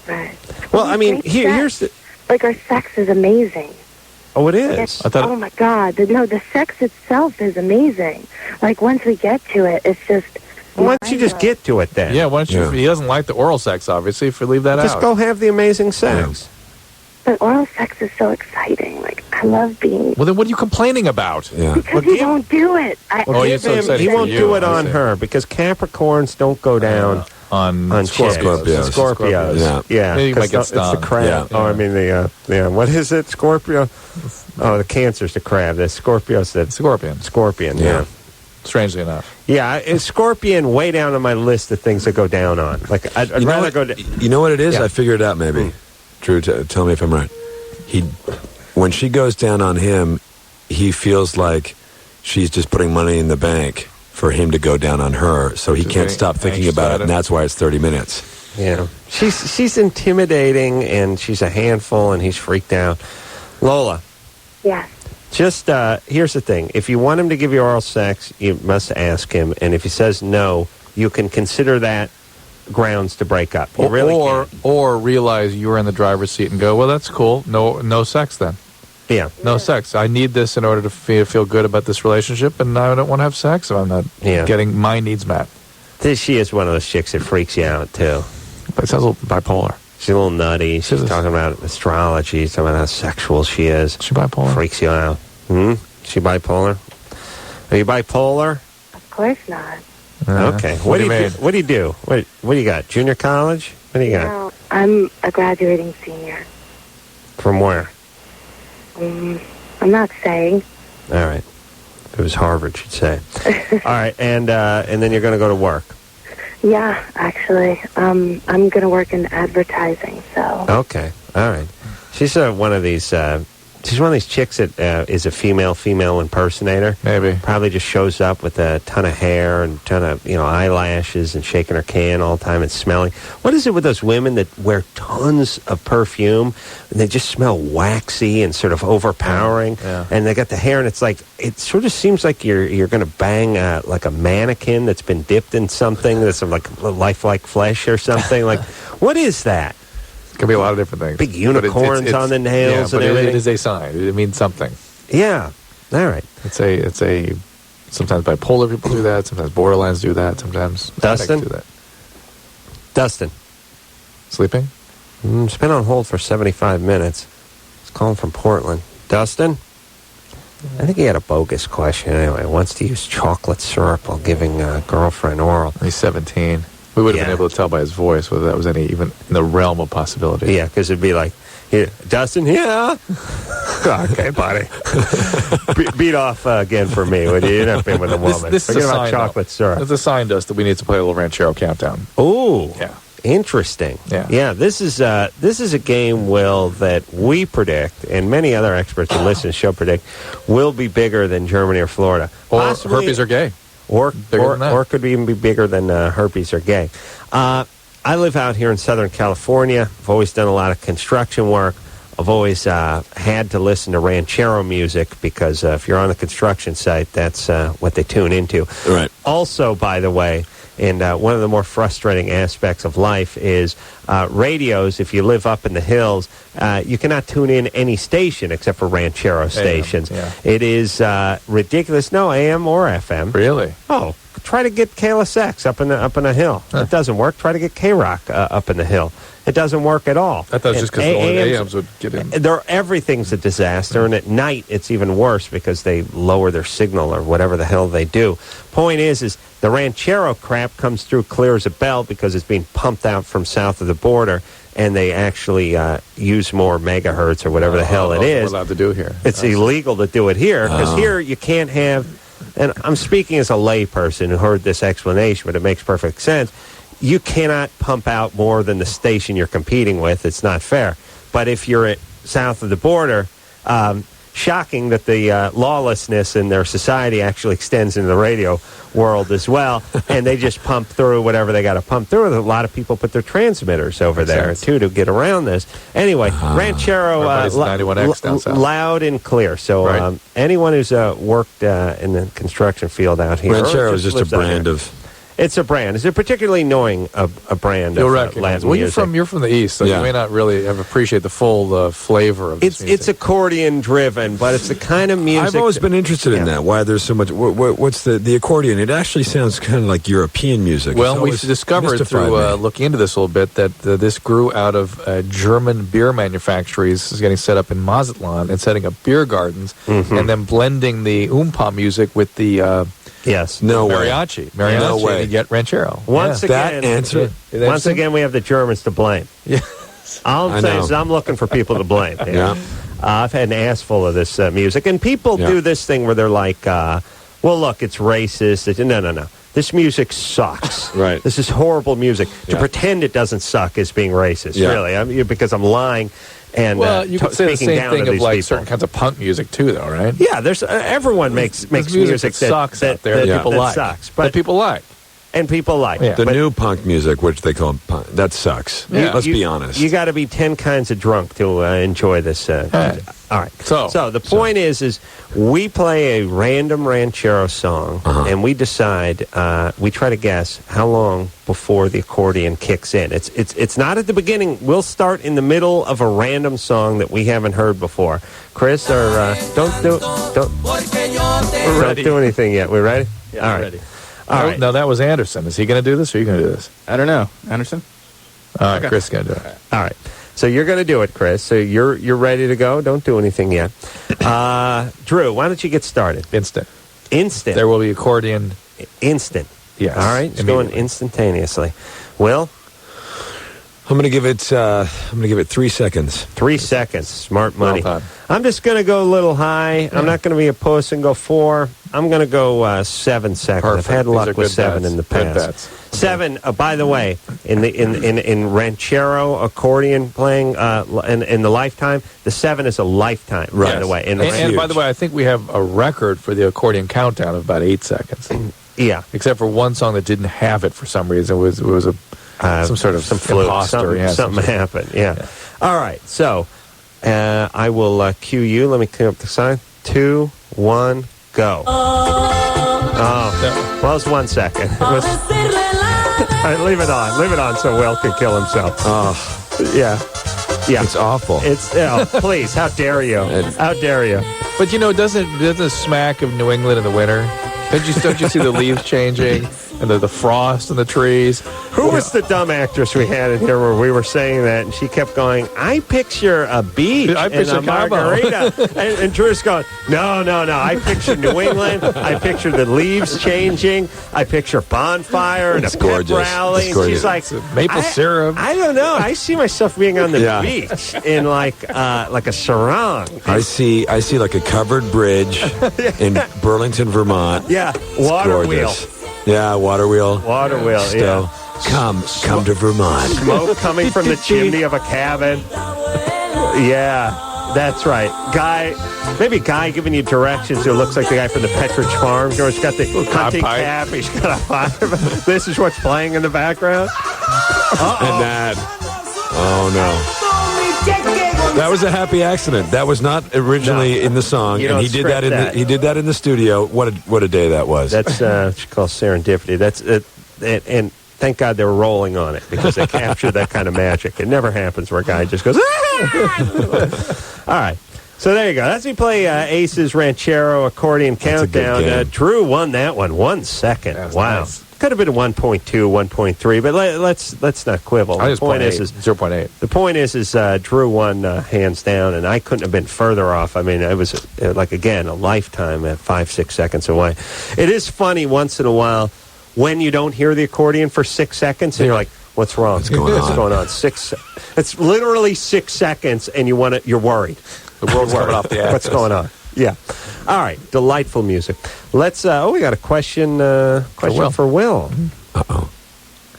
Well, I mean, here's the... Like, our sex is amazing. Oh, it is? Oh, my God. The sex itself is amazing. Like, once we get to it, it's just... Well, why don't you just get to it then? Yeah, why don't you... He doesn't like the oral sex, obviously, if we leave that out. Just go have the amazing sex. Yeah. But oral sex is so exciting. Like, I love being... Well, then what are you complaining about? Yeah. Because he won't do it. He won't do it on her because Capricorns don't go down on Scorpios. Yeah. Maybe you might get stung. It's the crab. Yeah. Oh, I mean, what is it? Scorpio? Oh, the Cancer's the crab. The Scorpio's the... Scorpion, yeah. Strangely enough. Yeah, is Scorpion way down on my list of things to go down on. Like, I'd rather go... You know what it is? Yeah. I figured it out, maybe. Drew, tell me if I'm right. When she goes down on him, he feels like she's just putting money in the bank for him to go down on her, so he can't stop thinking about it, and that's why it's 30 minutes. Yeah. She's intimidating, and she's a handful, and he's freaked out. Lola. Yeah. Just, here's the thing. If you want him to give you oral sex, you must ask him, and if he says no, you can consider that grounds to break up. You really can. Or realize you're in the driver's seat and go, well, that's cool. No sex then. Yeah. No sex. I need this in order to feel good about this relationship, and I don't want to have sex if I'm not getting my needs met. She is one of those chicks that freaks you out, too. But it sounds a little bipolar. She's a little nutty. She's talking about astrology. She's talking about how sexual she is. She bipolar? Freaks you out. She bipolar? Are you bipolar? Of course not. Okay. What do you do? What do you got? Junior college? What do you got? No, I'm a graduating senior. From where? I'm not saying. All right. If it was Harvard, she'd say. All right, and then you're going to go to work. Yeah, actually, I'm going to work in advertising. So. Okay. All right. She's one of these. She's one of these chicks that is a female impersonator. Maybe. Probably just shows up with a ton of hair and a ton of eyelashes and shaking her can all the time and smelling. What is it with those women that wear tons of perfume and they just smell waxy and sort of overpowering? Yeah. And they got the hair and it's like it sort of seems like you're going to bang like a mannequin that's been dipped in something that's like lifelike flesh or something. Like, what is that? It could be a lot of different things. Big unicorns on the nails and everything. It is a sign. It means something. Yeah. All right. It's a. Sometimes bipolar people do that. Sometimes borderlines do that. Sometimes Dustin do that. Dustin, sleeping? It's been on hold for 75 minutes. It's calling from Portland. Dustin? I think he had a bogus question anyway. Wants to use chocolate syrup while giving a girlfriend oral. He's 17. We would have been able to tell by his voice whether that was even in the realm of possibility. Yeah, because it'd be like, Dustin, yeah. Okay, buddy. Beat off again for me, would you? You've not been with a woman. This is Forget a about sign, chocolate syrup. It's a sign to us that we need to play a little Ranchero Countdown. Ooh. Yeah. Interesting. Yeah. This is a game, Will, that we predict, and many other experts who listen to the show predict, will be bigger than Germany or Florida. Or Possibly, herpes or gay. Or could even be bigger than herpes or gay. I live out here in Southern California. I've always done a lot of construction work. I've always had to listen to ranchero music because if you're on a construction site, that's what they tune into. Right. Also, by the way, and one of the more frustrating aspects of life is radios. If you live up in the hills, you cannot tune in any station except for ranchero stations. AM, yeah. It is ridiculous. No AM or FM. Really? Oh, try to get KLSX up in a hill. It doesn't work. Try to get KROC up in the hill. It doesn't work at all. I thought it was just because the only AMs would get in. Everything's a disaster, and at night it's even worse because they lower their signal or whatever the hell they do. Point is the ranchero crap comes through clear as a bell because it's being pumped out from south of the border, and they actually use more megahertz or whatever the hell it is. We're allowed to do here. It's illegal to do it here because here you can't have. And I'm speaking as a layperson who heard this explanation, but it makes perfect sense. You cannot pump out more than the station you're competing with. It's not fair. But if you're south of the border, shocking that the lawlessness in their society actually extends into the radio world as well, and they just pump through whatever they got to pump through. A lot of people put their transmitters over there, too, to get around this. Anyway, Ranchero, 91X down south. Loud and clear. So anyone who's worked in the construction field out here... Ranchero is just a brand of... It's a brand. It's a particularly annoying a brand You'll of recognize. Latin Well, music. you're from the East, so you may not really appreciate the full flavor of this music. It's accordion driven, but it's the kind of music. I've always been interested in that. Why there's so much? What's the accordion? It actually sounds kind of like European music. Well, we've discovered through looking into this a little bit that this grew out of German beer manufacturers getting set up in Mazatlan and setting up beer gardens, and then blending the oompa music with the. No mariachi. Mariachi. No way. To get ranchero. Once again, once again, we have the Germans to blame. Yeah. All I'm saying is I'm looking for people to blame. I've had an ass full of this music, and people do this thing where they're like, "Well, look, it's racist." No. This music sucks. Right. This is horrible music. To pretend it doesn't suck is being racist. Really, because I'm lying. And you could say the same thing of like certain kinds of punk music too, though, right? Yeah, there's everyone makes music that sucks out there. That people like. Sucks, but people like. And people like the new punk music, which they call punk. That sucks. Let's be honest. You got to be 10 kinds of drunk to enjoy this. All right. So the point is we play a random ranchero song, and we decide. We try to guess how long before the accordion kicks in. It's not at the beginning. We'll start in the middle of a random song that we haven't heard before. Chris, or don't do anything yet. We ready? Yeah, all right. Ready. All right. Now, that was Anderson. Is he going to do this, or are you going to do this? I don't know. Anderson? All right, Chris is going to do it. All right. So you're going to do it, Chris. So you're ready to go? Don't do anything yet. Drew, why don't you get started? Instant. There will be accordion. Instant. Yes. All right. It's going instantaneously. Will? I'm going to give it 3 seconds. 3 seconds. Smart money. Well done. I'm just going to go a little high. I'm not going to be a puss and go 4. I'm going to go 7 seconds. Perfect. I've had luck with good 7 bets. in the Good past. bets. 7. By the way, in ranchero accordion playing in the lifetime, the 7 is a lifetime. By the way, and by the way, I think we have a record for the accordion countdown of about 8 seconds. Yeah, except for one song that didn't have it for some reason. It was a some sort of imposter. Something happened. Yeah. All right. So I will cue you. Let me clear up the sign. 2, 1, go. Oh, well, it's 1 second. All right, leave it on. Leave it on so Will can kill himself. Oh, yeah. It's awful. It's please. How dare you? How dare you? But doesn't it smack of New England in the winter? Don't you see the leaves changing and the frost in the trees? Who was the dumb actress we had in here where we were saying that, and she kept going, I picture a beach and a margarita. and Drew's going, no, I picture New England. I picture the leaves changing. I picture bonfire and a pep rally. And she's like, maple syrup. I don't know. I see myself being on the beach in like a sarong. I see like a covered bridge in Burlington, Vermont. Yeah, water wheel. Yeah, water wheel. Water wheel, yeah. Come to Vermont. Smoke coming from the chimney of a cabin. Yeah, that's right. Guy giving you directions who looks like the guy from the Petridge Farm. He's got the hunting cap. He's got a pipe. This is what's playing in the background. And that. Oh, no. That was a happy accident. That was not originally in the song, and he did that in the studio. What a day that was. That's what you call serendipity. That's it, and thank God they were rolling on it because they captured that kind of magic. It never happens where a guy just goes. All right. So there you go. That's me play Ace's Ranchero Accordion Countdown. Drew won that one 1 second. Wow. Nice. Could have been a 1.2, 1.3, but let's not quibble. The point is 0.8. The point is Drew won hands down, and I couldn't have been further off. I mean, it was again a lifetime at 5-6 seconds away. It is funny once in a while when you don't hear the accordion for 6 seconds, and you're like, "What's wrong? What's going on? 6. It's literally 6 seconds, and you're worried. The world's coming off the axis. What's going on? Yeah. All right. Delightful music. Let's. We got a question. Question for Will. Uh-oh.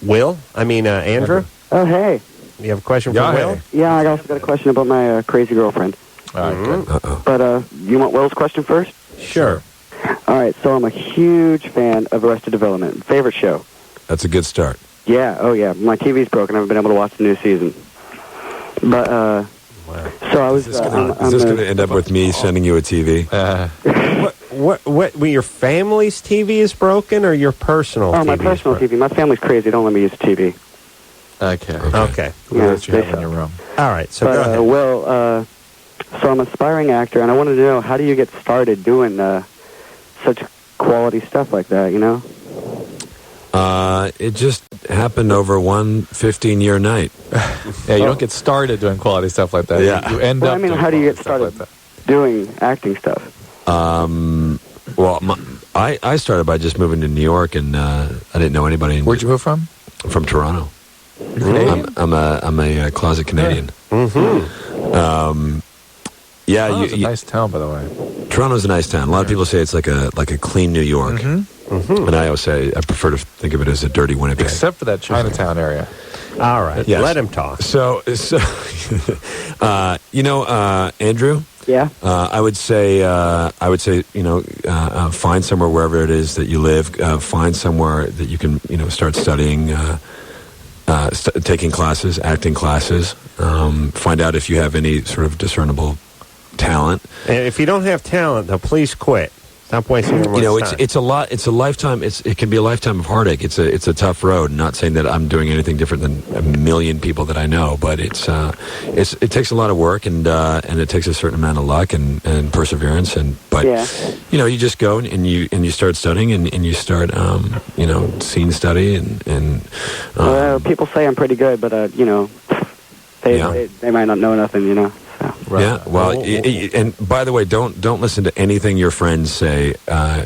Will? I mean, Andrew. Oh, hey. You have a question for Will? Yeah, I also got a question about my crazy girlfriend. All right. Good. Uh-oh. But you want Will's question first? Sure. All right. So I'm a huge fan of Arrested Development. Favorite show. That's a good start. Yeah. Oh, yeah. My TV's broken. I haven't been able to watch the new season. But so I was. Is this going to end up with me sending you a TV? What? Your family's TV is broken, or your personal? Oh, TV my personal TV. My family's crazy. Don't let me use the TV. Okay. Yeah, What you have in your room? All right. So go ahead. Will, so I'm an aspiring actor, and I wanted to know, how do you get started doing such quality stuff like that? You know. It just happened over one 15-year night. Yeah, you don't get started doing quality stuff like that. Yeah. You end up. I mean, how do you get started doing acting stuff? Well, I started by just moving to New York, and I didn't know anybody. Where'd you move from? From Toronto. You're Canadian? I'm a closet Canadian. Mm-hmm. Yeah, Toronto's a nice town, by the way. Toronto's a nice town. A lot of people say it's like a clean New York, and I always say I prefer to think of it as a dirty Winnipeg, except for that Chinatown area. All right, yes. Let him talk. So Andrew. Yeah. I would say, find somewhere wherever it is that you live. Find somewhere that you can, start studying, taking classes, acting classes. Find out if you have any sort of discernible talent. And if you don't have talent, though, please quit. Stop wasting your time. It's a lot. It's a lifetime. It can be a lifetime of heartache. It's a tough road. Not saying that I'm doing anything different than a million people that I know, but it takes a lot of work and it takes a certain amount of luck and perseverance. But you just go and you start studying and you start scene study and people say I'm pretty good, but they might not know nothing, Right. Yeah, well, and by the way, don't listen to anything your friends say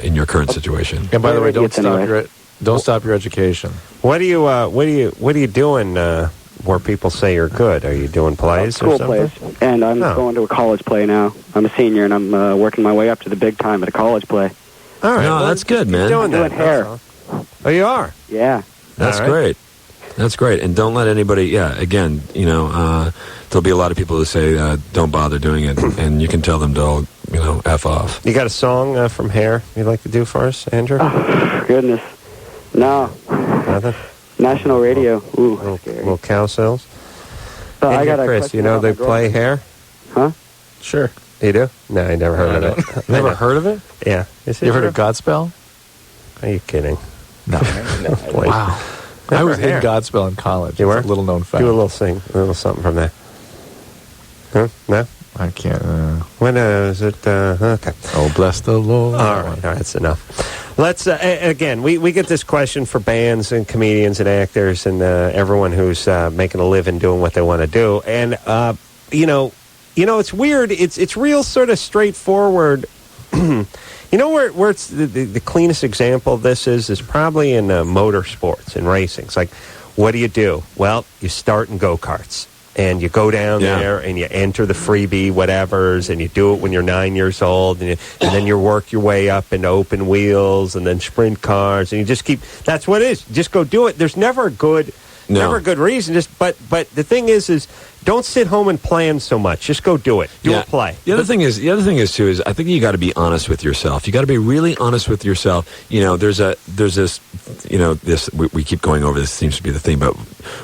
in your current situation. And by the way, don't stop your education. What are you doing where people say you're good? Are you doing plays school or something? plays, and I'm going to a college play now. I'm a senior, and I'm working my way up to the big time at a college play. All right, no, that's good, man. Doing that. Hair. Oh, you are? Yeah. That's great. That's great. And don't let anybody, again, there'll be a lot of people who say, don't bother doing it. And you can tell them to, F off. You got a song from Hair you'd like to do for us, Andrew? Oh, goodness. No. Nothing? National radio. Ooh, little cow cells. So I got Chris, they play Hair? Huh? Sure. You do? No, I never heard of it. Never heard of it? Yeah. You heard of Godspell? Are you kidding? No. Wow. I was in Godspell in college. You were? It's a little known fact. Do a little something from that. Huh? No? I can't. When is it? Okay. Oh, bless the Lord. All right, that's enough. Let's again. We get this question for bands and comedians and actors and everyone who's making a living doing what they want to do. And it's weird. It's real sort of straightforward. Where it's the cleanest example of this is probably in motorsports and racing. It's like, what do? Well, you start in go-karts. And you go down there and you enter the freebie whatevers, and you do it when you're 9 years old, and then you work your way up into open wheels and then sprint cars, and you just keep. That's what it is. Just go do it. There's never a good reason. But the thing is don't sit home and plan so much. Just go do it. Do a play. The other thing is too is I think you got to be honest with yourself. You got to be really honest with yourself. There's this. We keep going over this. Seems to be the thing. But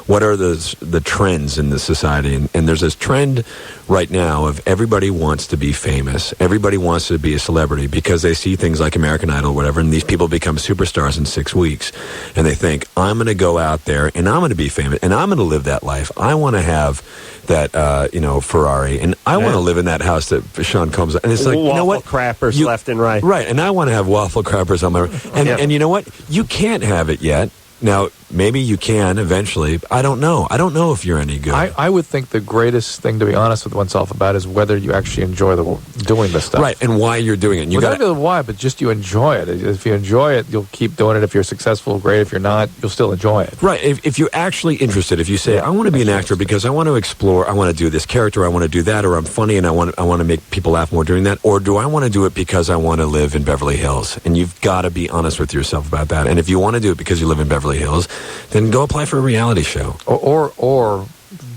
what are the trends in the society? And there's this trend right now of everybody wants to be famous. Everybody wants to be a celebrity because they see things like American Idol or whatever, and these people become superstars in 6 weeks. And they think, I'm going to go out there and I'm going to be famous and I'm going to live that life. I want to have that Ferrari, and I want to live in that house that Sean Combs. And it's like, waffle you know what, crappers left and right, and I want to have waffle crappers on my. And you know what, you can't have it yet. Now, maybe you can eventually. I don't know. I don't know if you're any good. I would think the greatest thing to be honest with oneself about is whether you actually enjoy doing this stuff. Right, and why you're doing it. You got to why, but just you enjoy it. If you enjoy it, you'll keep doing it. If you're successful, great. If you're not, you'll still enjoy it. Right. If you're actually interested, if you say, I want to be an actor because I want to explore, I want to do this character, I want to do that, or I'm funny and I want to make people laugh more doing that, or do I want to do it because I want to live in Beverly Hills? And you've got to be honest with yourself about that. And if you want to do it because you live in Beverly Hills, then go apply for a reality show. Or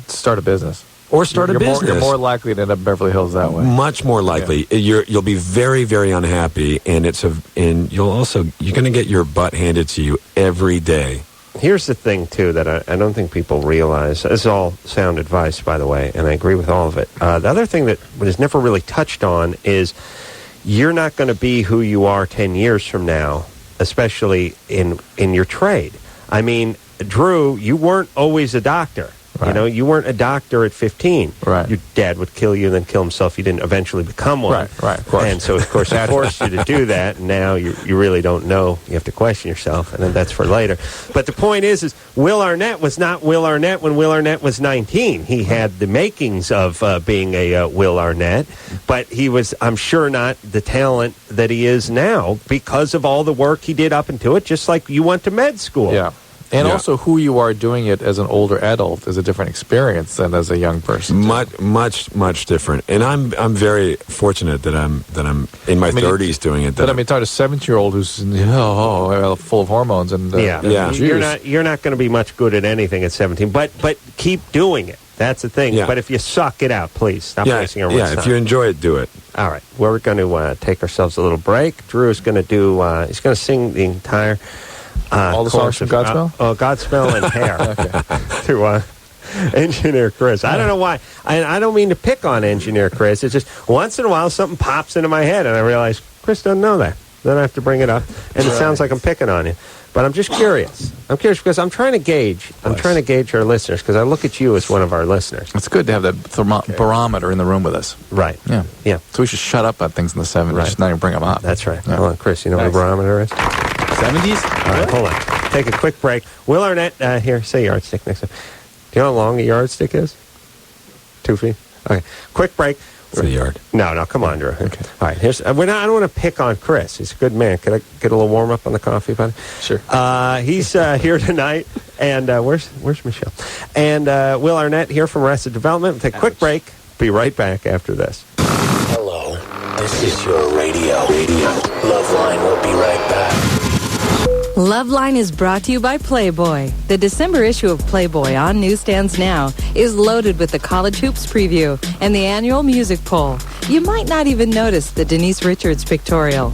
start a business. Or start a business. You're more likely to end up in Beverly Hills that way. Much more likely. Yeah. You'll be very, very unhappy, and you're going to get your butt handed to you every day. Here's the thing, too, that I don't think people realize. This is all sound advice, by the way, and I agree with all of it. The other thing that is never really touched on is you're not going to be who you are 10 years from now, especially in your trade. I mean, Drew, you weren't always a doctor. Right. You weren't a doctor at 15. Right. Your dad would kill you and then kill himself. You didn't eventually become one. Right, of course. And so, of course, it forced you to do that, and now you really don't know. You have to question yourself, and then that's for later. But the point is Will Arnett was not Will Arnett when Will Arnett was 19. He had the makings of being a Will Arnett, but he was, I'm sure, not the talent that he is now because of all the work he did up into it, just like you went to med school. Yeah. And also, who you are doing it as an older adult is a different experience than as a young person. Much different. And I'm very fortunate that I'm in my 30s doing it. But talk to a 17-year-old who's full of hormones and You're not going to be much good at anything at 17. But keep doing it. That's the thing. Yeah. But if you suck it out, please stop wasting your time. Yeah, if you enjoy it, do it. All right, we're going to take ourselves a little break. Drew is going to do. He's going to sing the entire. All the songs from Godspell? Godspell and Hair. To Engineer Chris. I don't know why. I don't mean to pick on Engineer Chris. It's just once in a while something pops into my head and I realize Chris doesn't know that. Then I have to bring it up. And it sounds like I'm picking on you. But I'm just curious. I'm curious because I'm trying to gauge our listeners because I look at you as one of our listeners. It's good to have that barometer in the room with us. Right. Yeah. So we should shut up about things in the 70s. Right. Just not even bring them up. That's right. Yeah. Hold on, Chris. You know what a barometer is? 70s? All right, hold on. Take a quick break. Will Arnett, here, say yardstick next time. Do you know how long a yardstick is? 2 feet? Okay. Quick break. It's a yard. No, come on, Drew. Okay. All right. I don't want to pick on Chris. He's a good man. Could I get a little warm up on the coffee, buddy? Sure. He's here tonight. And where's Michelle? And Will Arnett here from Arrested Development. We'll take a quick break. Be right back after this. Hello. This is your radio. LoveLine will be right back. LoveLine is brought to you by Playboy. The December issue of Playboy on newsstands now is loaded with the College Hoops preview and the annual music poll. You might not even notice the Denise Richards pictorial.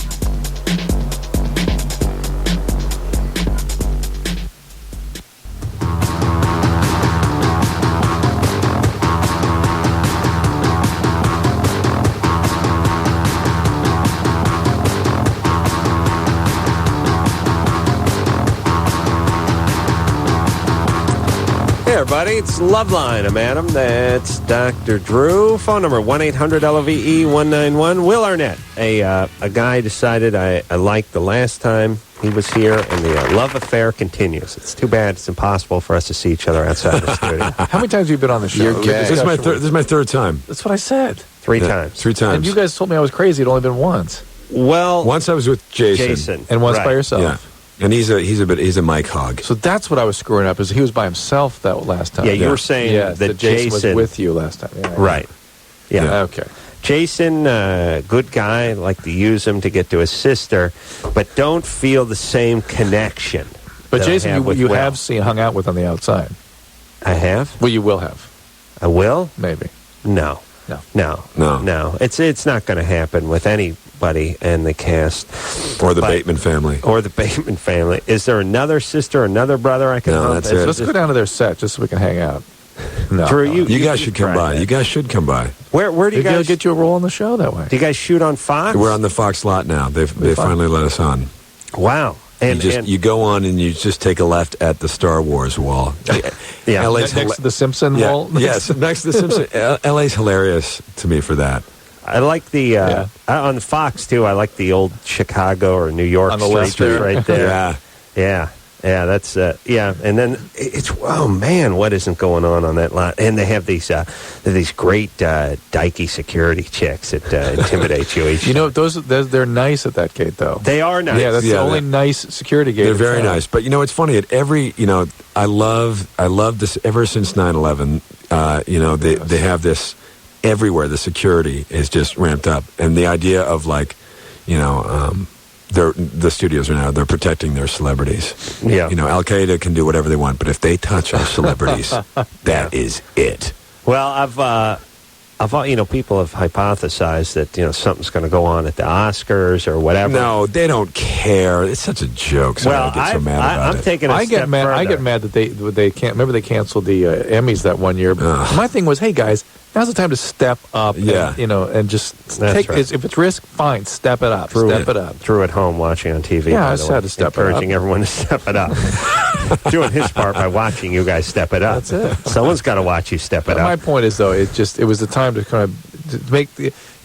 Hey, everybody, it's LoveLine. I'm Adam. That's Dr. Drew. Phone number 1-800-LOVE-191. Will Arnett, a guy decided I liked the last time he was here, and the love affair continues. It's too bad it's impossible for us to see each other outside the studio. How many times have you been on the show? This is my third time. That's what I said. Three times. And you guys told me I was crazy. It'd only been once. Well, once I was with Jason. And once by yourself. Yeah. And he's a mic hog. So that's what I was screwing up, is he was by himself that last time. Yeah, you were saying that Jason was with you last time. Yeah, right. Yeah. Okay. Jason, good guy, like to use him to get to his sister, but don't feel the same connection. But Jason, you Will. have hung out with on the outside. I have? Well, you will have. I will? Maybe. No. It's not going to happen with anybody in the cast. Or the Bateman family. Is there another sister, another brother I can No, help? that's it. Let's go down to their set just so we can hang out. No. Drew, you guys should come by. You guys should come by. Where do you guys get you a role on the show that way? Do you guys shoot on Fox? We're on the Fox lot now. They finally let us on. Wow. And you go on and you just take a left at the Star Wars wall. Yeah, next to the Simpson wall. Yes, next to the Simpson. LA's hilarious to me for that. I like the on Fox too. I like the old Chicago or New York on the left street right there. Yeah. That's and then it's what isn't going on that lot? And they have these great dykey security chicks that intimidate you. You know, they're nice at that gate though. They are nice. Yeah, that's the only nice security gate. They're very nice. But it's funny at every I love this ever since 9/11. They have this everywhere. The security is just ramped up, and the idea of the studios they're protecting their celebrities. Yeah. Al Qaeda can do whatever they want, but if they touch our celebrities, that is it. Well, I've people have hypothesized that something's going to go on at the Oscars or whatever. No, they don't care. It's such a joke. So I get so mad about it. Taking I get mad that they can't. Remember they canceled the Emmys that one year. My thing was, hey guys, now's the time to step up. And just take. Right. If it's risk, fine, step it up. Step it up. Drew at home watching on TV. Yeah, I said to step it up. Encouraging everyone to step it up. Doing his part by watching you guys step it up. That's it. Someone's got to watch you step it up. My point is, though, it was the time to kind of make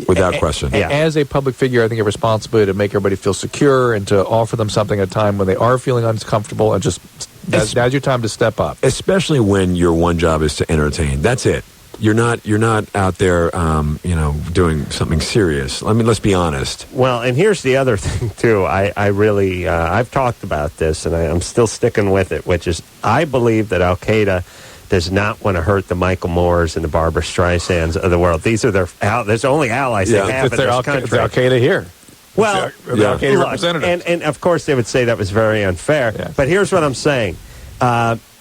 without question. As a public figure, I think a responsibility to make everybody feel secure and to offer them something at a time when they are feeling uncomfortable, and just now's your time to step up. Especially when your one job is to entertain. That's it. You're not out there, doing something serious. I mean, let's be honest. Well, and here's the other thing too. I really, I've talked about this, and I'm still sticking with it, which is I believe that Al Qaeda does not want to hurt the Michael Moores and the Barbara Streisands of the world. These are there's only allies they have in this country. It's Al Qaeda here. Well, Al Qaeda representatives. And of course they would say that was very unfair. Yeah. But here's what I'm saying.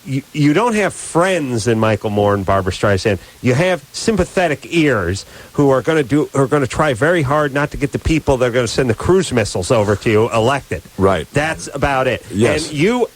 You don't have friends in Michael Moore and Barbara Streisand. You have sympathetic ears who are going to try very hard not to get the people that are going to send the cruise missiles over to you elected. Right. That's about it. Yes. And you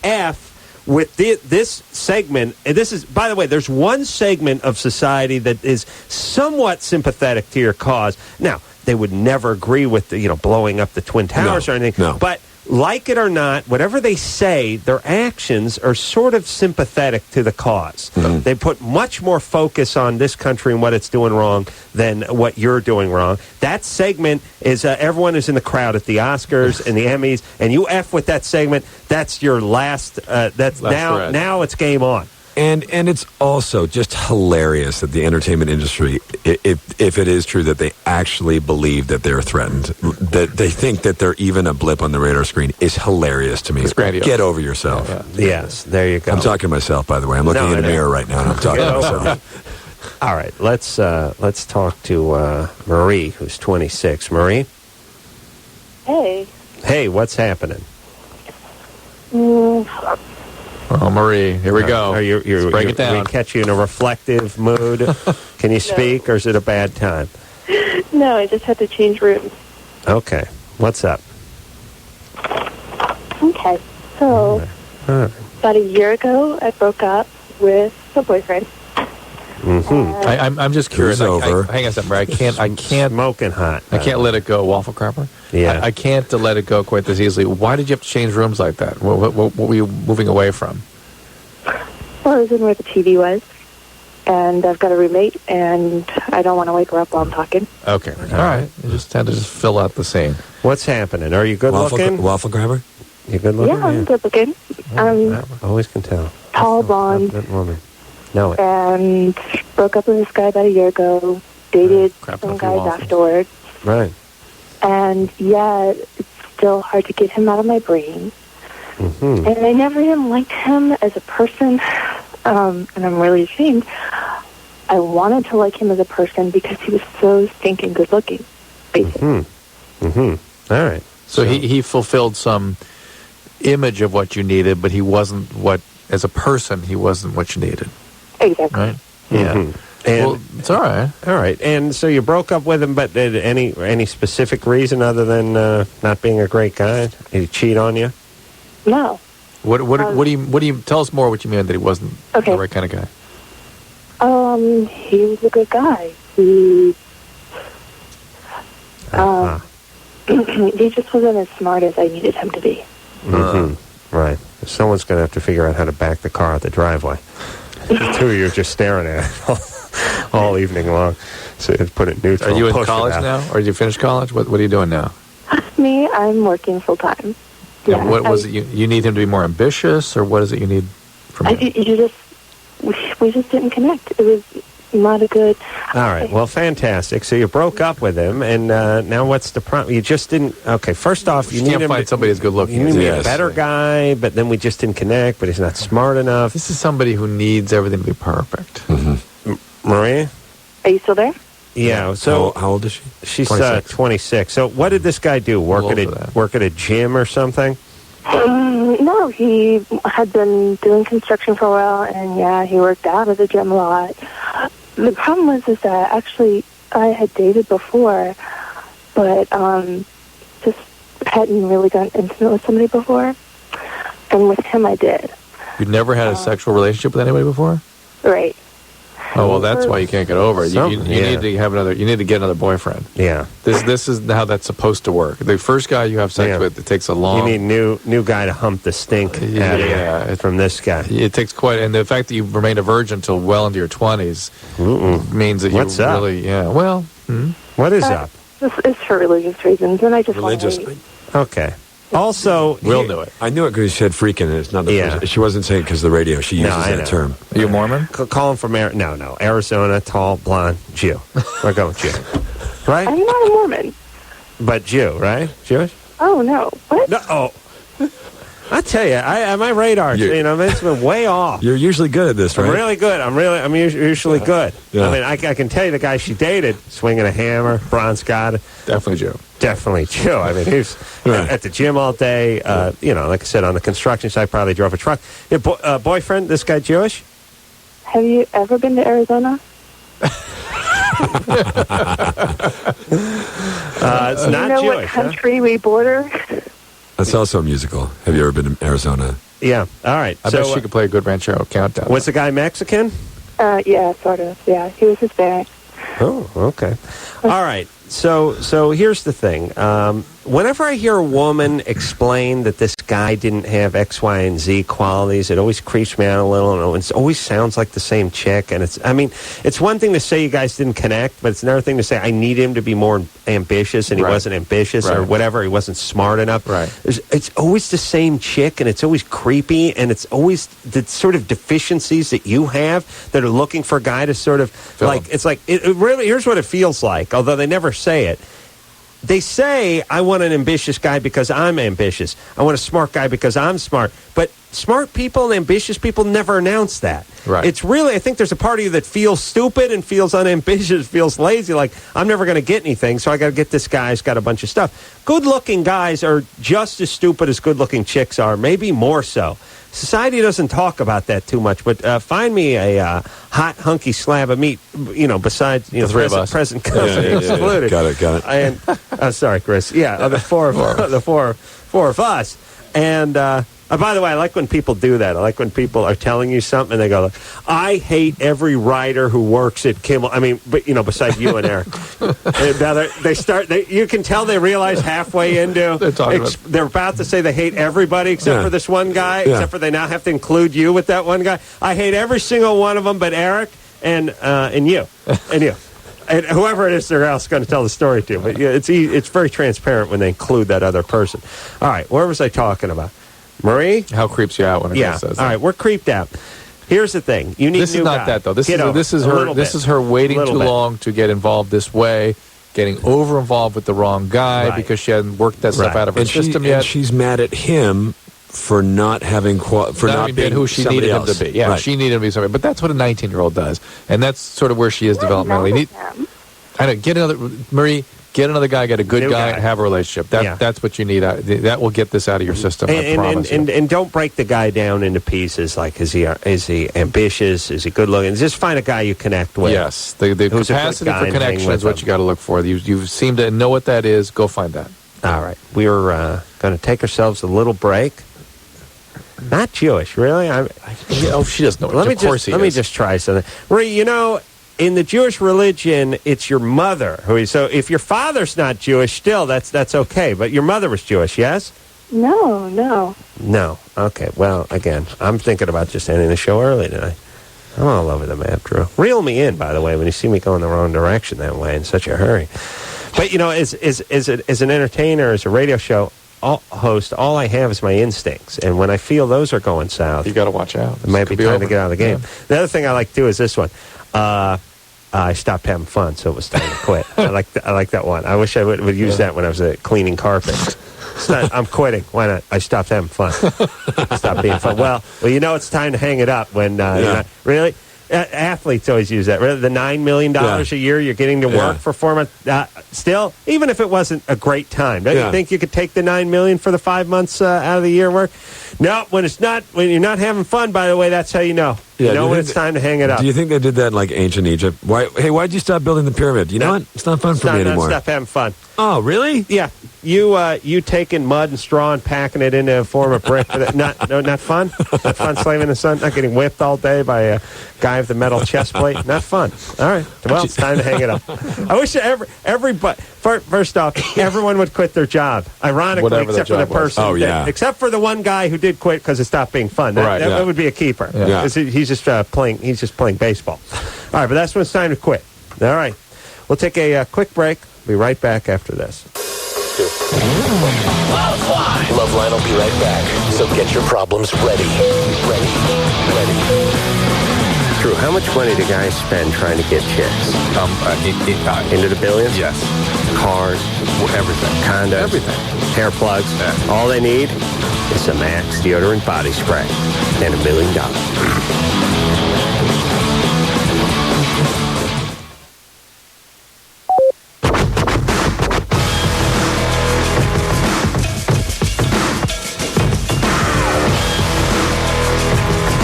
with this segment, and this is, by the way, there's one segment of society that is somewhat sympathetic to your cause. Now, they would never agree with the, blowing up the Twin Towers or anything. No. But like it or not, whatever they say, their actions are sort of sympathetic to the cause. Mm-hmm. They put much more focus on this country and what it's doing wrong than what you're doing wrong. That segment is everyone is in the crowd at the Oscars and the Emmys, and you F with that segment, that's your last, now it's game on. And it's also just hilarious that the entertainment industry, if it is true that they actually believe that they're threatened, that they think that they're even a blip on the radar screen, is hilarious to me. It's grandiose. Get over yourself. Yeah. Yes, there you go. I'm talking to myself, by the way. I'm looking in the mirror right now, and I'm talking to myself. All right, let's talk to Marie, who's 26. Marie? Hey. Hey, what's happening? Oh, Marie, here we go. Break it down. We catch you in a reflective mood. Can you speak, or is it a bad time? No, I just had to change rooms. Okay. What's up? Okay. So, about a year ago, I broke up with a boyfriend. Mm-hmm. I'm just curious. Hang on a second, I can't smoking hot. I can't let it go, waffle crapper. Yeah, I can't let it go quite this easily. Why did you have to change rooms like that? What were you moving away from? Well, I was in where the TV was, and I've got a roommate, and I don't want to wake her up while I'm talking. Okay. All right. You just had to just fill out the scene. What's happening? Are you good looking? Waffle grabber? You good looking? Yeah, I'm good looking. Always can tell. Tall, blonde. That woman. Know it. And broke up with this guy about a year ago. Dated some guys afterwards. Right. And yeah, it's still hard to get him out of my brain. Mm-hmm. And I never even liked him as a person, and I'm really ashamed. I wanted to like him as a person because he was so stinking good looking, basically. Mm-hmm. Mm-hmm. All right. So he fulfilled some image of what you needed, but he wasn't as a person, he wasn't what you needed. Exactly. Right? Yeah. Mm-hmm. And it's all right. All right. And so you broke up with him, but did any specific reason other than not being a great guy? Did he cheat on you? No. What do you tell us more what you mean that he wasn't the right kind of guy? He was a good guy. He he just wasn't as smart as I needed him to be. Mm-hmm. Right. Someone's going to have to figure out how to back the car out the driveway. The two of you are just staring at it all evening long. So you put it neutral. Are you in college now? Or did you finish college? What are you doing now? Me, I'm working full time. Yeah. What was it? You need him to be more ambitious, or what is it you need from him? We just didn't connect. It was not a good... All right. Well, fantastic. So you broke up with him, and now what's the problem? You just didn't... Okay, first off, you can't find somebody who's good looking. You need to be a better guy, but then we just didn't connect, but he's not smart enough. This is somebody who needs everything to be perfect. Mm-hmm. Maria? Are you still there? Yeah. So how old is she? She's 26. So what did this guy do? Work at a gym or something? No, he had been doing construction for a while, and yeah, he worked out at the gym a lot. The problem was that actually I had dated before, but just hadn't really gotten intimate with somebody before, and with him I did. You'd never had a sexual relationship with anybody before? Right. Oh, well, that's why you can't get over it. You need to have another. You need to get another boyfriend. Yeah. This is how that's supposed to work. The first guy you have sex with, it takes a long. You need new guy to hump the stink out of you from this guy. It takes quite, and the fact that you remained a virgin until well into your 20s means that What's you up? really, Well, what is up? This is for religious reasons, and I just want to leave. Okay. Also, Will knew it. I knew it because she said freaking, and it's not the first. She wasn't saying because of the radio. She uses that term. Are you a Mormon? Call him from Arizona, tall, blonde, Jew. We're going Jew. Right? I'm not a Mormon. But Jew, right? Jewish? Oh, no. What? No. Oh. I tell you, my radar, it's been way off. You're usually good at this, right? I'm really good. I'm usually good. Yeah. I mean, I can tell you the guy she dated, swinging a hammer, bronze god. Definitely Jew. Definitely Jew. I mean, he was at the gym all day. Like I said, on the construction site, probably drove a truck. Your boyfriend, this guy Jewish? Have you ever been to Arizona? It's not Jewish. Jewish. What country we border? That's also a musical. Have you ever been to Arizona? Yeah. All right. I bet she could play a good ranchero countdown. Was the guy Mexican? Yeah, sort of. Yeah, he was Hispanic. Oh, okay. All right. So here's the thing. Whenever I hear a woman explain that this guy didn't have X, Y, and Z qualities, it always creeps me out a little. And it always sounds like the same chick. And it's one thing to say you guys didn't connect, but it's another thing to say I need him to be more ambitious, and he wasn't ambitious or whatever. He wasn't smart enough. Right. It's always the same chick, and it's always creepy, and it's always the sort of deficiencies that you have that are looking for a guy to sort of it really. Here's what it feels like, although they never say it. They say, I want an ambitious guy because I'm ambitious. I want a smart guy because I'm smart. But smart people and ambitious people never announce that. Right. It's really, I think there's a part of you that feels stupid and feels unambitious, feels lazy, like, I'm never going to get anything, so I got to get this guy who's got a bunch of stuff. Good-looking guys are just as stupid as good-looking chicks are, maybe more so. Society doesn't talk about that too much, but find me a hot, hunky slab of meat, besides, the three of us. Present company excluded. Got it. And, sorry, Chris. Yeah, the four of us. And By the way, I like when people do that. I like when people are telling you something and they go, I hate every writer who works at Kimmel. I mean, but besides you and Eric. You can tell they realize halfway into, they're about to say they hate everybody except for this one guy, except for they now have to include you with that one guy. I hate every single one of them but Eric and you. And you. And whoever it is, they're else going to tell the story to. But it's very transparent when they include that other person. All right, where was I talking about? Marie? How creeps you out when a girl says that? All right, we're creeped out. Here's the thing. You need this a new is not guy. that, though. This is her waiting too long to get involved this way, getting over-involved with the wrong guy because she hadn't worked that stuff out of her system yet. And she's mad at him for not having not being who she needed him to be. Yeah, she needed him to be somebody. But that's what a 19-year-old does, and that's sort of where she is developmentally. Get another guy, get a good guy, have a relationship. That's what you need. That will get this out of your system. I promise you. And don't break the guy down into pieces. Like, is he ambitious? Is he good looking? Just find a guy you connect with. Yes, the capacity for connection is what you got to look for. You seem to know what that is. Go find that. All right, we are going to take ourselves a little break. Not Jewish, really. She doesn't know. Let me just try something. Marie, in the Jewish religion, it's your mother who is. So if your father's not Jewish, still that's okay. But your mother was Jewish, yes? No. No. Okay. Well, again, I'm thinking about just ending the show early tonight. I'm all over the map, Drew. Reel me in, by the way, when you see me going the wrong direction that way in such a hurry. But as an entertainer, as a radio show host, all I have is my instincts, and when I feel those are going south, you got to watch out. It might be time to get out of the game. Yeah. The other thing I like too is this one. I stopped having fun, so it was time to quit. I like that one. I wish I would use that when I was cleaning carpet. I'm quitting. Why not? I stopped having fun. Stop being fun. Well, it's time to hang it up when you're not really. Athletes always use that. The $9 million a year you're getting to work for 4 months. Still, even if it wasn't a great time, don't you think you could take the $9 million for the 5 months out of the year work? No, when you're not having fun. By the way, that's how you know. You know when it's time to hang it up. Do you think they did that in like ancient Egypt? Why'd you stop building the pyramid? You know what? It's not fun for me anymore. Stop having fun. Oh, really? Yeah. You taking mud and straw and packing it into a form of brick. Not fun? Not fun slaving in the sun? Not getting whipped all day by a guy with a metal chest plate? Not fun. All right. Well, it's time to hang it up. I wish everybody, first off, everyone would quit their job. Ironically, except for the person. Oh, yeah. Except for the one guy who did quit because it stopped being fun. That would be a keeper. Yeah. He's just playing baseball. All right, but that's when it's time to quit. All right. We'll take a quick break. Be right back after this. LoveLine will be right back. So get your problems ready. Drew, how much money do guys spend trying to get chicks? Into the billions? Yes. Cars? Everything. Condos? Everything. Hair plugs? Yeah. All they need is some Axe deodorant body spray and $1 million.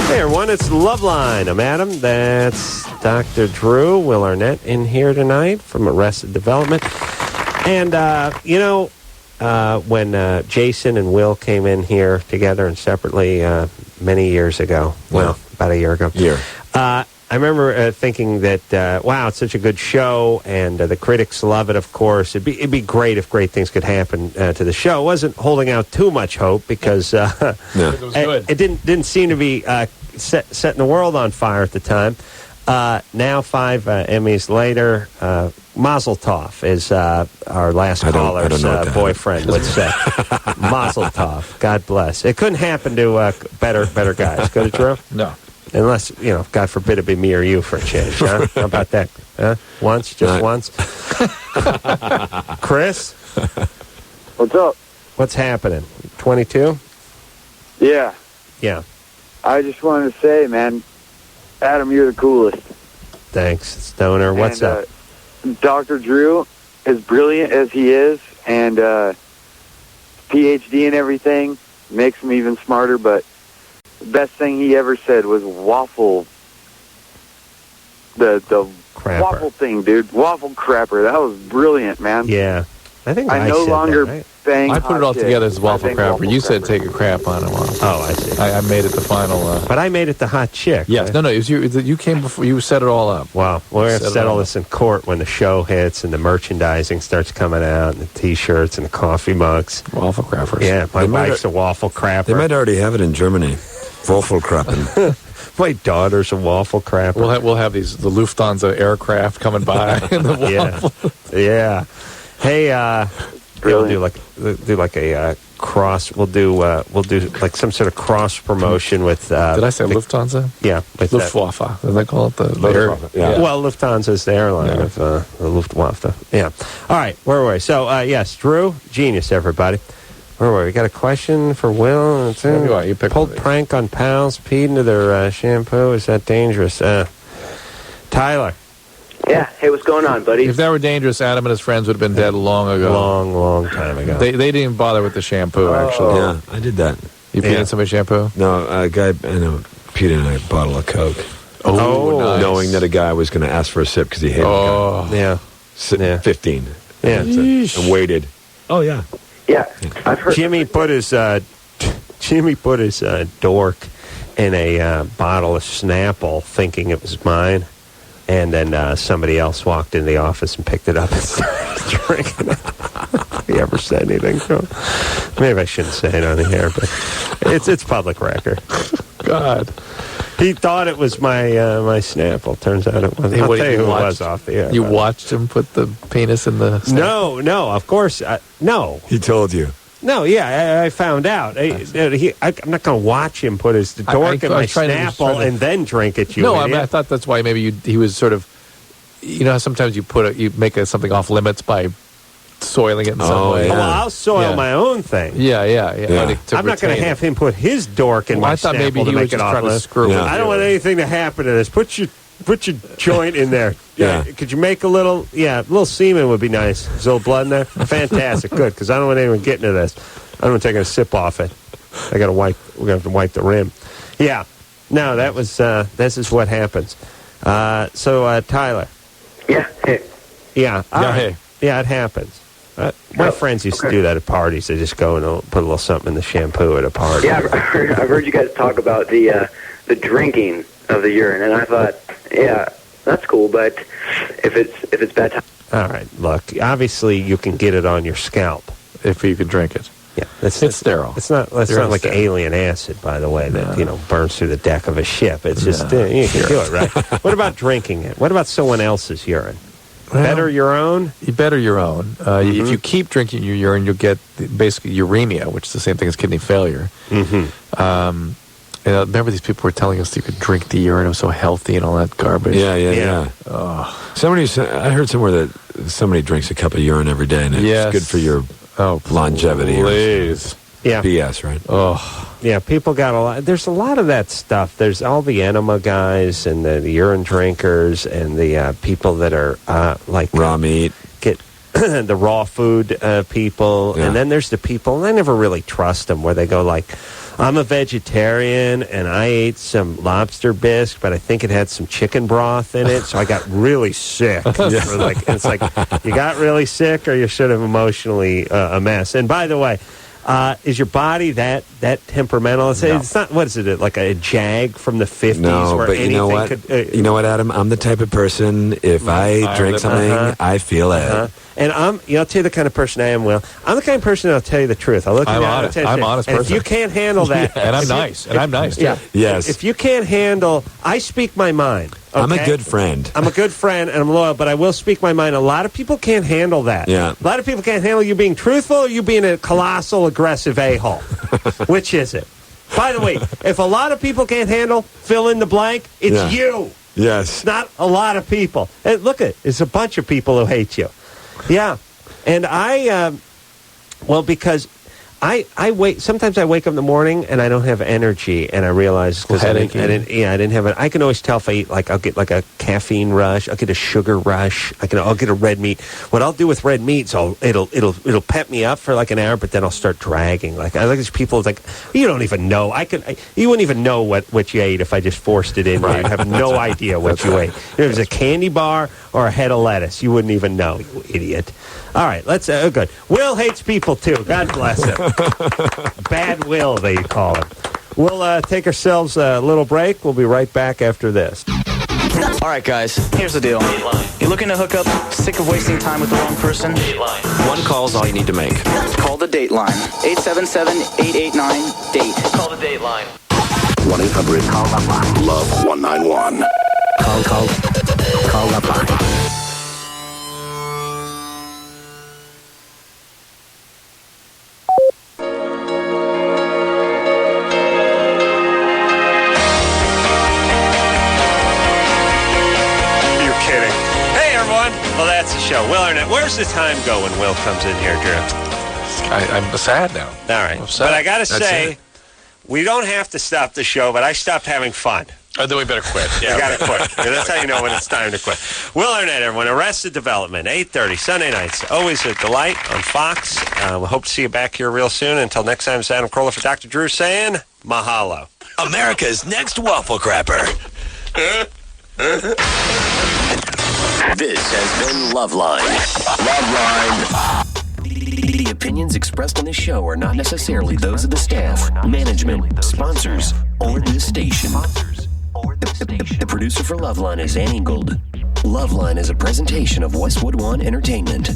Hey everyone, it's LoveLine. I'm Adam. That's Dr. Drew. Will Arnett in here tonight from Arrested Development. And, when Jason and Will came in here together and separately many years ago, about a year ago. I remember thinking that, wow, it's such a good show, and the critics love it, of course. It'd be great if great things could happen to the show. I wasn't holding out too much hope because it was good. It didn't seem to be setting the world on fire at the time. Now, 5 Emmys later, Mazel Tov, as our last caller's boyfriend would say. Mazel Tov. God bless. It couldn't happen to better guys, could it, Drew? No. Unless, God forbid it be me or you for a change, huh? How about that? Once? Just once? Chris? What's up? What's happening? 22? Yeah. Yeah. I just wanted to say, man, Adam, you're the coolest. Thanks, Stoner. What's up? Dr. Drew, as brilliant as he is, and PhD and everything, makes him even smarter, but the best thing he ever said was waffle. The crapper. Waffle thing, dude. Waffle crapper. That was brilliant, man. Yeah. I think I I no said longer that, right? bang. I put it hot all chicks. together as I waffle bang crapper. You said crappers. take a crap on it once. Oh, I see. I made it the final. But I made it the hot chick. Yes, right? no, it was you came before. You set it all up. Wow. We're going to Set it settle all this in court when the show hits and the merchandising starts coming out and the T-shirts and the coffee mugs. Waffle crappers. Yeah, my They might wife's a waffle crapper. They might already have it in Germany. Waffle crappen. My daughter's a waffle crapper. We'll have the Lufthansa aircraft coming by in the waffle. Yeah. Hey, we'll do like a cross. We'll do like some sort of cross promotion with. Did I say Lufthansa? Yeah, with Luftwaffe. Did they call it the Luftwaffe, yeah. Well, Lufthansa's the airline of the Luftwaffe. Yeah. All right, where were we? So, yes, Drew, genius, everybody. Where were we? Got a question for Will? You pick Pulled prank on pals, peed into their shampoo. Is that dangerous? Tyler. Yeah. Hey, what's going on, buddy? If that were dangerous, Adam and his friends would have been dead long ago. Long time ago. They didn't even bother with the shampoo, actually. Yeah, I did that. You peed in somebody's shampoo? No, a guy peed in a bottle of Coke. Oh, nice. Knowing that a guy was going to ask for a sip because he hated Coke. Yeah. 15. Yeah. And waited. Oh, yeah. Yeah, I've heard. Jimmy put his dork in a bottle of Snapple, thinking it was mine, and then somebody else walked in the office and picked it up and started drinking it. He ever said anything? So, maybe I shouldn't say it on the air, but it's public record. God. He thought it was my Snapple. Turns out it wasn't. I'll tell you who it was off the air. You watched him put the penis in the Snapple? No, of course. No. He told you. No, yeah, I found out. I'm not going to watch him put his dork in my Snapple and then drink it. No, I thought that's why maybe he was sort of. You know, sometimes you make something off limits by soiling it in some way. Yeah. Well, I'll soil my own thing. Yeah. I'm not going to have him put his dork in my Snapple. I thought maybe he was just trying to screw it. I don't want anything to happen to this. Put your joint in there. Yeah. Could you make a little semen would be nice. There's a little blood in there. Fantastic. Good, because I don't want anyone getting to this. I don't want to take a sip off it. We're going to have to wipe the rim. Yeah. No, this is what happens. So, Tyler. Yeah. Hey. Yeah. Hey. Yeah, it happens. My friends used to do that at parties. They just go and put a little something in the shampoo at a party. Yeah, I've heard you guys talk about the drinking of the urine, and I thought, yeah, that's cool. But if it's bad time. All right. Look, obviously you can get it on your scalp if you could drink it. Yeah, it's sterile. It's not like alien acid, by the way, that burns through the deck of a ship. It's just you can do it, right? What about drinking it? What about someone else's urine? Well, better your own? Better your own. If you keep drinking your urine, you'll get basically uremia, which is the same thing as kidney failure. Mm-hmm. Remember these people were telling us you could drink the urine, it was so healthy and all that garbage. Yeah. Oh. I heard somewhere that somebody drinks a cup of urine every day, and it's good for your longevity. Please. Yeah. BS, right? Oh. Yeah, people got a lot. There's a lot of that stuff. There's all the enema guys and the urine drinkers and the people that are like raw meat. Get the raw food people. Yeah. And then there's the people, and I never really trust them, where they go like, I'm a vegetarian and I ate some lobster bisque, but I think it had some chicken broth in it, so I got really sick. It's like, you got really sick or you're sort of emotionally a mess. And by the way, is your body that temperamental? It's not, what is it, like a Jag from the 50s? No, where but you know what? You know what, Adam? I'm the type of person, if I drink something, I feel it. And I'll tell you the kind of person I am, Will. I'm the kind of person that'll tell you the truth. I'll look I'm you honest. down I'm honest and person. if you can't handle that... and I'm nice. Yeah. Yes. If you can't handle... I speak my mind. Okay? I'm a good friend. I'm a good friend, and I'm loyal, but I will speak my mind. A lot of people can't handle that. Yeah. A lot of people can't handle you being truthful or you being a colossal, aggressive a-hole. Which is it? By the way, if a lot of people can't handle, fill in the blank, it's you. Yes. It's not a lot of people. And look, it's a bunch of people who hate you. Yeah. And because I wait. Sometimes I wake up in the morning and I don't have energy, and I realize because I didn't have it. I can always tell if I eat I'll get like a caffeine rush, I'll get a sugar rush, I'll get a red meat. What I'll do with red meat, so it'll pep me up for like an hour, but then I'll start dragging. Like I like these people. It's like you don't even know. You wouldn't even know what you ate if I just forced it in. Right. You have no idea what you ate. If it was a candy bar or a head of lettuce, you wouldn't even know. You idiot. All right, let's good. Will hates people too. God bless him. Bad Will, they call him. We'll take ourselves a little break. We'll be right back after this. All right, guys, here's the deal. You're looking to hook up, sick of wasting time with the wrong person? One call's all you need to make. Call the Dateline. 877-889-DATE. Call the Dateline. 1-800-CALL-LOVELINE. Call LoveLine. Well, that's the show. Will Arnett, where's the time go when Will comes in here, Drew? I'm sad now. All right. But I got to say, we don't have to stop the show, but I stopped having fun. Oh, then we better quit. Yeah, we got to quit. That's how you know when it's time to quit. Will Arnett, everyone. Arrested Development, 8:30, Sunday nights. Always a delight on Fox. We hope to see you back here real soon. Until next time, it's Adam Carolla for Dr. Drew saying, mahalo. America's next waffle crapper. This has been LoveLine. LoveLine. The opinions expressed on this show are not necessarily those of the staff, management, sponsors, or this station. The producer for LoveLine is Ann Ingold. LoveLine is a presentation of Westwood One Entertainment.